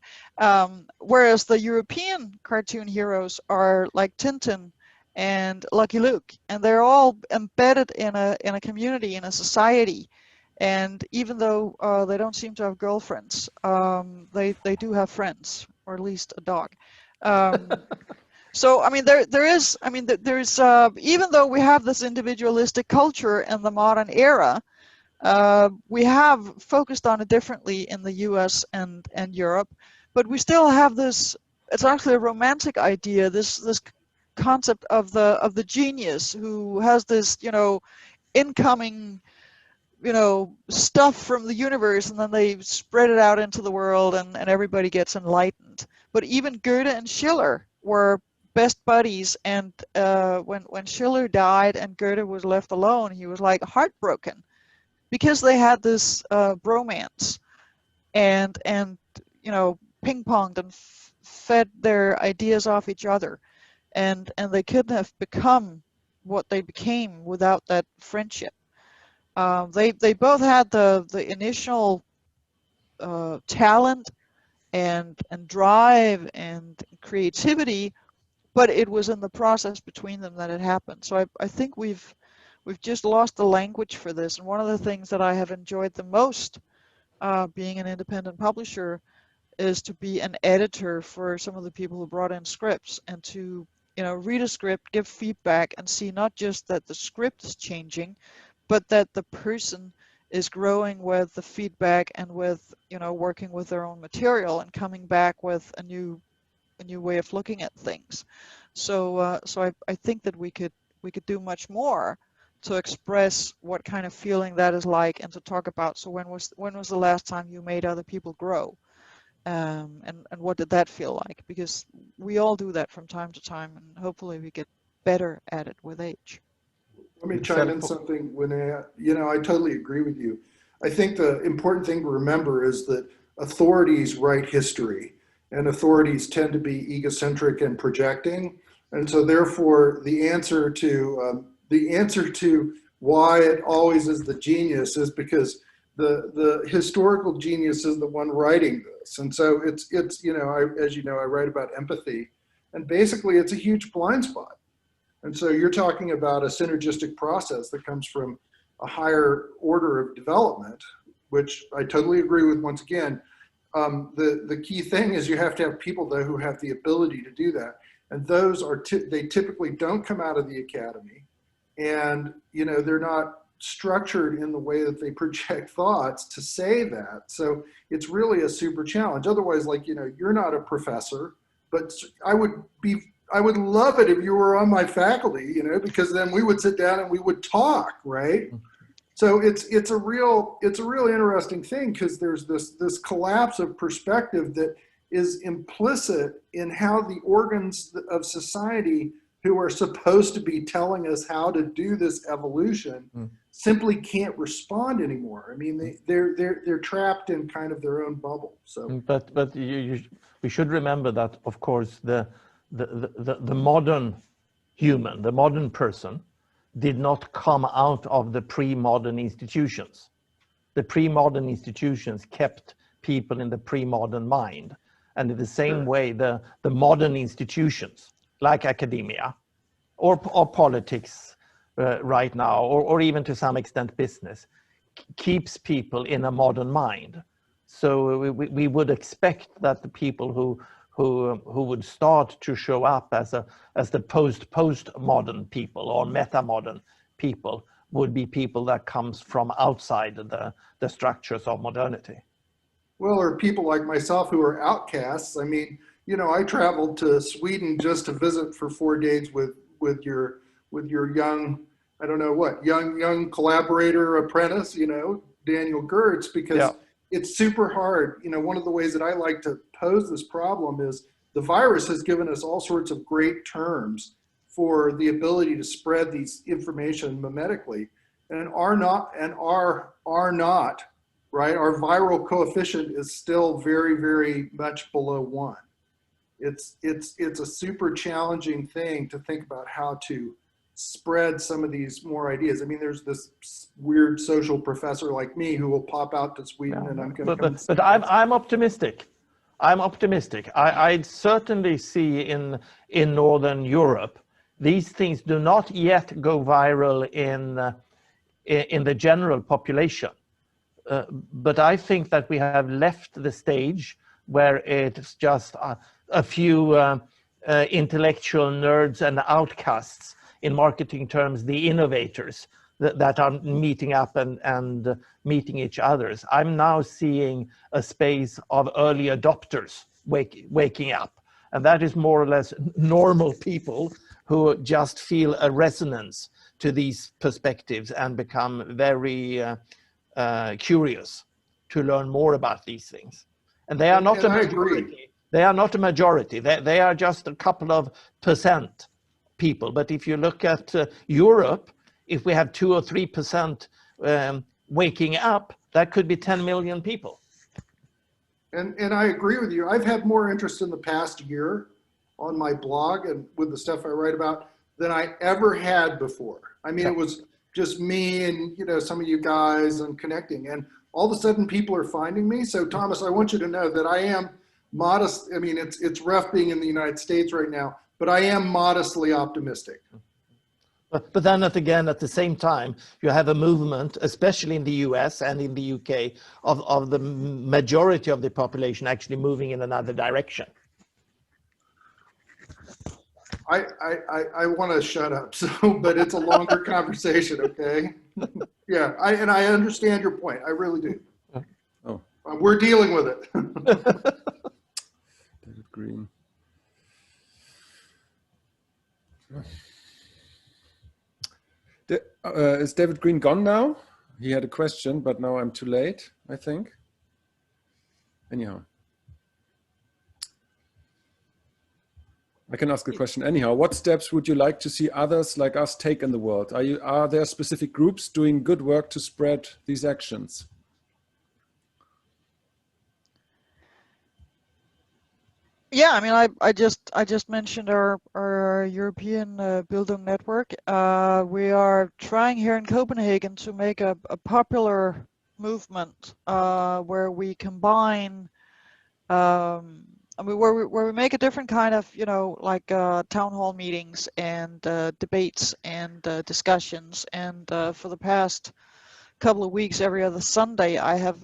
S2: Whereas the European cartoon heroes are like Tintin and Lucky Luke, and they're all embedded in a community, in a society. And even though they don't seem to have girlfriends, they do have friends, or at least a dog. So I mean, there's even though we have this individualistic culture in the modern era, we have focused on it differently in the U.S. and Europe, but we still have this. It's actually a romantic idea. This concept of the genius who has this, incoming, stuff from the universe, and then they spread it out into the world, and everybody gets enlightened. But even Goethe and Schiller were best buddies, and when Schiller died and Goethe was left alone, he was like heartbroken, because they had this bromance and ping-ponged and fed their ideas off each other, and they couldn't have become what they became without that friendship. They both had the initial talent and drive and creativity, but it was in the process between them that it happened. So I think we've just lost the language for this. And one of the things that I have enjoyed the most being an independent publisher is to be an editor for some of the people who brought in scripts, and to read a script, give feedback, and see not just that the script is changing, but that the person is growing with the feedback and with working with their own material and coming back with a new way of looking at things. So I think that we could do much more to express what kind of feeling that is like, and to talk about, so when was the last time you made other people grow, and what did that feel like? Because we all do that from time to time, and hopefully we get better at it with age.
S5: Let me chime in something, when I totally agree with you. I think the important thing to remember is that authorities write history, and authorities tend to be egocentric and projecting, and so therefore the answer to why it always is the genius is because the historical genius is the one writing this. And so it's as you know, I write about empathy, and basically it's a huge blind spot. And so you're talking about a synergistic process that comes from a higher order of development, which I totally agree with. Once again, the key thing is you have to have people though who have the ability to do that. And those are, they typically don't come out of the academy, and they're not structured in the way that they project thoughts to say that. So it's really a super challenge. Otherwise, you're not a professor, but I would love it if you were on my faculty, because then we would sit down and we would talk, right? So it's a real interesting thing, because there's this collapse of perspective that is implicit in how the organs of society, who are supposed to be telling us how to do this evolution, simply can't respond anymore. I mean, they're trapped in kind of their own bubble. So,
S3: but we should remember that, of course, the modern human, the modern person, did not come out of the pre-modern institutions. The pre-modern institutions kept people in the pre-modern mind. And in the same way, the modern institutions, like academia or politics right now, or even to some extent business, keeps people in a modern mind. So we would expect that the people who would start to show up as the post-modern people or meta-modern people would be people that comes from outside the structures of modernity.
S5: Well, or people like myself who are outcasts. I mean, I traveled to Sweden just to visit for 4 days with your young, I don't know what, young collaborator apprentice, Daniel Gertz, because it's super hard. One of the ways that I like to pose this problem is the virus has given us all sorts of great terms for the ability to spread these information mimetically, and are not, right? Our viral coefficient is still very, very much below 1. It's a super challenging thing to think about how to spread some of these more ideas. I mean, there's this weird social professor like me who will pop out to Sweden, and I'm going to.
S3: But I'm optimistic. I'm optimistic. I certainly see in Northern Europe, these things do not yet go viral in the general population. But I think that we have left the stage where it's just a few intellectual nerds and outcasts, in marketing terms, the innovators that are meeting up and meeting each other. I'm now seeing a space of early adopters waking up. And that is more or less normal people who just feel a resonance to these perspectives and become very curious to learn more about these things. And they are not a majority. They are not a majority. They are just a couple of percent people. But if you look at Europe, if we have 2 or 3% waking up, that could be 10 million people.
S5: And I agree with you. I've had more interest in the past year on my blog and with the stuff I write about than I ever had before. I mean, it was just me and, you know, some of you guys and connecting, and all of a sudden people are finding me. So Thomas, I want you to know that I am modest. I mean, it's rough being in the United States right now, but I am modestly optimistic.
S3: But then again, at the same time, you have a movement, especially in the US and in the UK, of the majority of the population actually moving in another direction.
S5: I want to shut up, so, but it's a longer conversation, okay? Yeah, and I understand your point. I really do.
S1: Oh.
S5: We're dealing with it.
S1: David Green. Is David Green gone now? He had a question, but now I'm too late, I think. Anyhow. I can ask a question anyhow. What steps would you like to see others like us take in the world? Are there specific groups doing good work to spread these actions?
S2: Yeah, I mean, I just mentioned our European Bildung network. We are trying here in Copenhagen to make a popular movement where we combine, I mean, where we make a different kind of, you know, like town hall meetings and debates and discussions. And for the past couple of weeks, every other Sunday, I have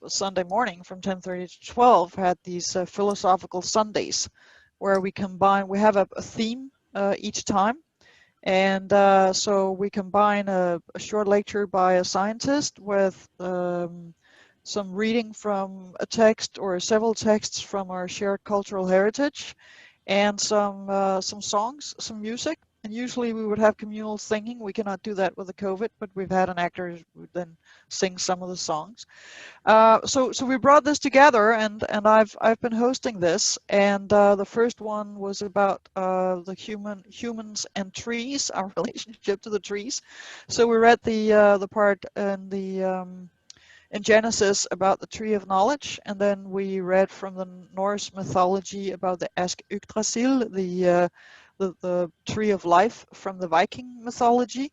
S2: Sunday morning from 10:30 to 12 had these philosophical Sundays where we combine, we have a theme each time. And so we combine a short lecture by a scientist with some reading from a text or several texts from our shared cultural heritage, and some songs, some music. And usually we would have communal singing. We cannot do that with the COVID, but we've had an actor who then sing some of the songs. So we brought this together, and I've been hosting this. And the first one was about the humans and trees, our relationship to the trees. So we read the part in Genesis about the tree of knowledge, and then we read from the Norse mythology about the Ask Yggdrasil, the tree of life from the Viking mythology.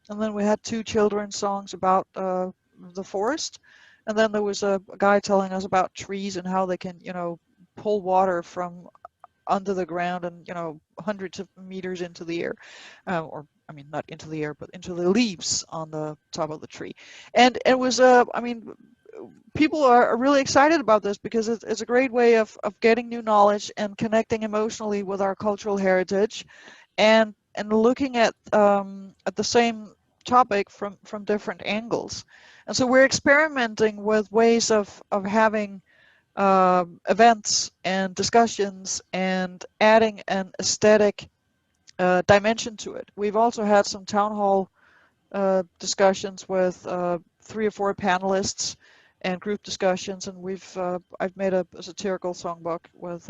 S2: And then we had 2 children's songs about the forest. And then there was a guy telling us about trees and how they can, you know, pull water from under the ground and, you know, hundreds of meters into the air, or I mean, not into the air, but into the leaves on the top of the tree. And it was, I mean, people are really excited about this because it's a great way of getting new knowledge and connecting emotionally with our cultural heritage, and looking at the same topic from different angles. And so we're experimenting with ways of having events and discussions and adding an aesthetic dimension to it. We've also had some town hall discussions with 3 or 4 panelists and group discussions, and I've made a satirical songbook with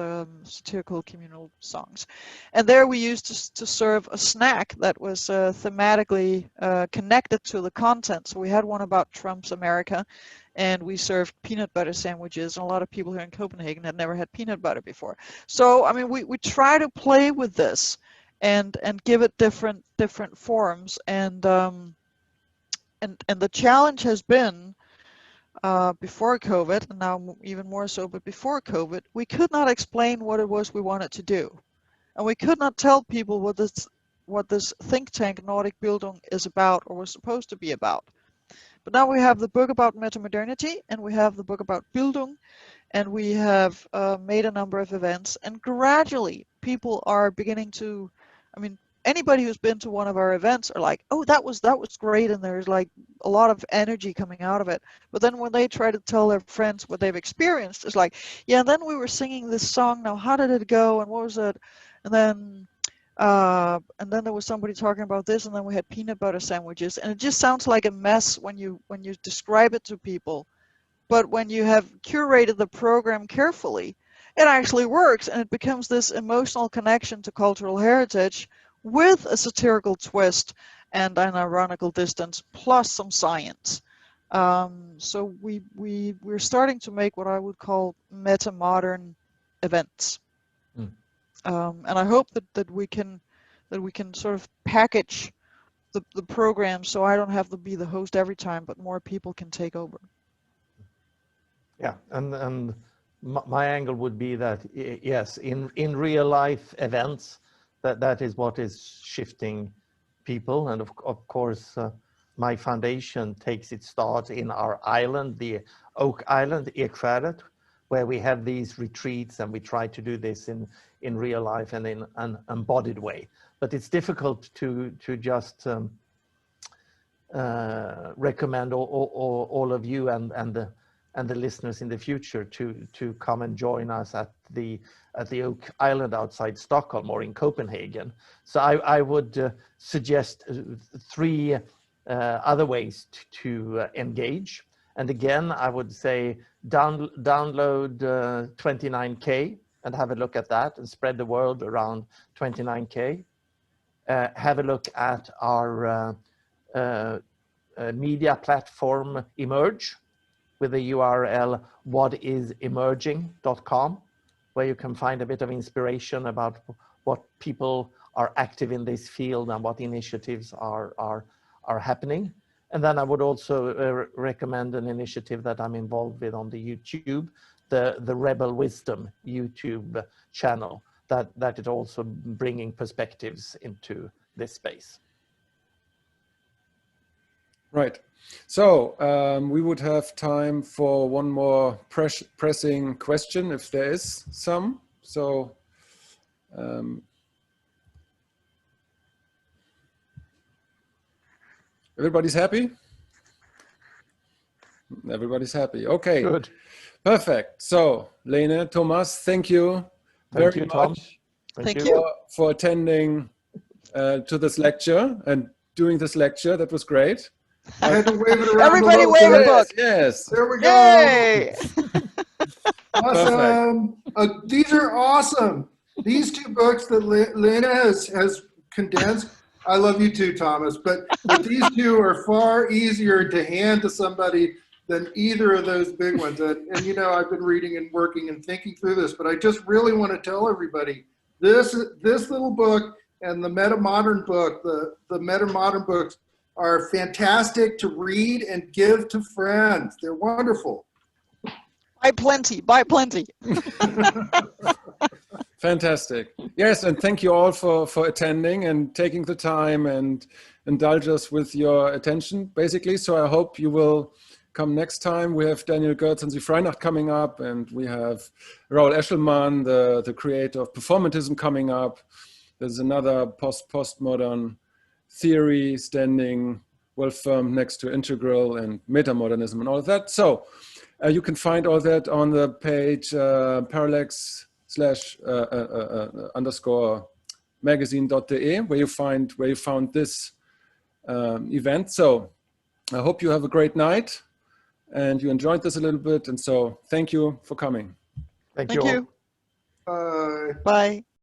S2: satirical communal songs. And there we used to serve a snack that was thematically connected to the content. So we had one about Trump's America, and we served peanut butter sandwiches, and a lot of people here in Copenhagen had never had peanut butter before. So I mean, we try to play with this and give it different forms, and the challenge has been before COVID, and now even more so, but before COVID, we could not explain what it was we wanted to do, and we could not tell people what this think tank Nordic Bildung is about or was supposed to be about. But now we have the book about metamodernity, and we have the book about Bildung, and we have made a number of events, and gradually people are beginning to, I mean, anybody who's been to one of our events are like, oh, that was great, and there's like a lot of energy coming out of it. But then when they try to tell their friends what they've experienced, it's like, yeah, then we were singing this song, now how did it go, and what was it? And then there was somebody talking about this, and then we had peanut butter sandwiches, and it just sounds like a mess when you describe it to people. But when you have curated the program carefully, it actually works, and it becomes this emotional connection to cultural heritage with a satirical twist and an ironical distance, plus some science. So we're starting to make what I would call meta-modern events. And I hope that we can sort of package the program so I don't have to be the host every time, but more people can take over.
S3: Yeah, and my angle would be that yes, in real life events, that is what is shifting people, and of course my foundation takes its start in our island, the Oak Island, Ekskäret, where we have these retreats, and we try to do this in real life and in an embodied way. But it's difficult to just recommend all of you and the listeners in the future to come and join us at the Oak Island outside Stockholm or in Copenhagen. So I would suggest 3 other ways to engage. And again, I would say download 29K and have a look at that and spread the word around 29K. Have a look at our media platform Emerge with the URL whatisemerging.com, where you can find a bit of inspiration about what people are active in this field and what initiatives are happening. And then I would also recommend an initiative that I'm involved with on the YouTube, the Rebel Wisdom YouTube channel, that is also bringing perspectives into this space.
S1: Right. So we would have time for one more pressing question, if there is some. So everybody's happy? Everybody's happy. Okay.
S3: Good.
S1: Perfect. So Lene, Tomas, thank you very much.
S2: Thank you
S1: for attending to this lecture and doing this lecture. That was great.
S5: I had to wave it around.
S2: Everybody wave a book.
S1: Yes.
S5: There we go.
S2: Yay!
S5: Awesome. These are awesome. These 2 books that Lene has condensed. I love you too, Thomas, but these 2 are far easier to hand to somebody than either of those big ones. And you know, I've been reading and working and thinking through this, but I just really want to tell everybody this little book and the meta-modern book, the meta-modern books are fantastic to read and give to friends. They're wonderful.
S2: Buy plenty, buy plenty.
S1: Fantastic. Yes, and thank you all for attending and taking the time and indulge us with your attention, basically. So I hope you will come next time. We have Daniel Goertz and the Freinacht coming up, and we have Raoul Eschelman, the creator of performatism, coming up. There's another postmodern theory standing well firm next to integral and metamodernism and all of that. So you can find all that on the page Parallax / magazine.de, where you found this event. So I hope you have a great night and you enjoyed this a little bit. And so thank you for coming.
S3: Thank you all.
S5: Bye.
S2: Bye.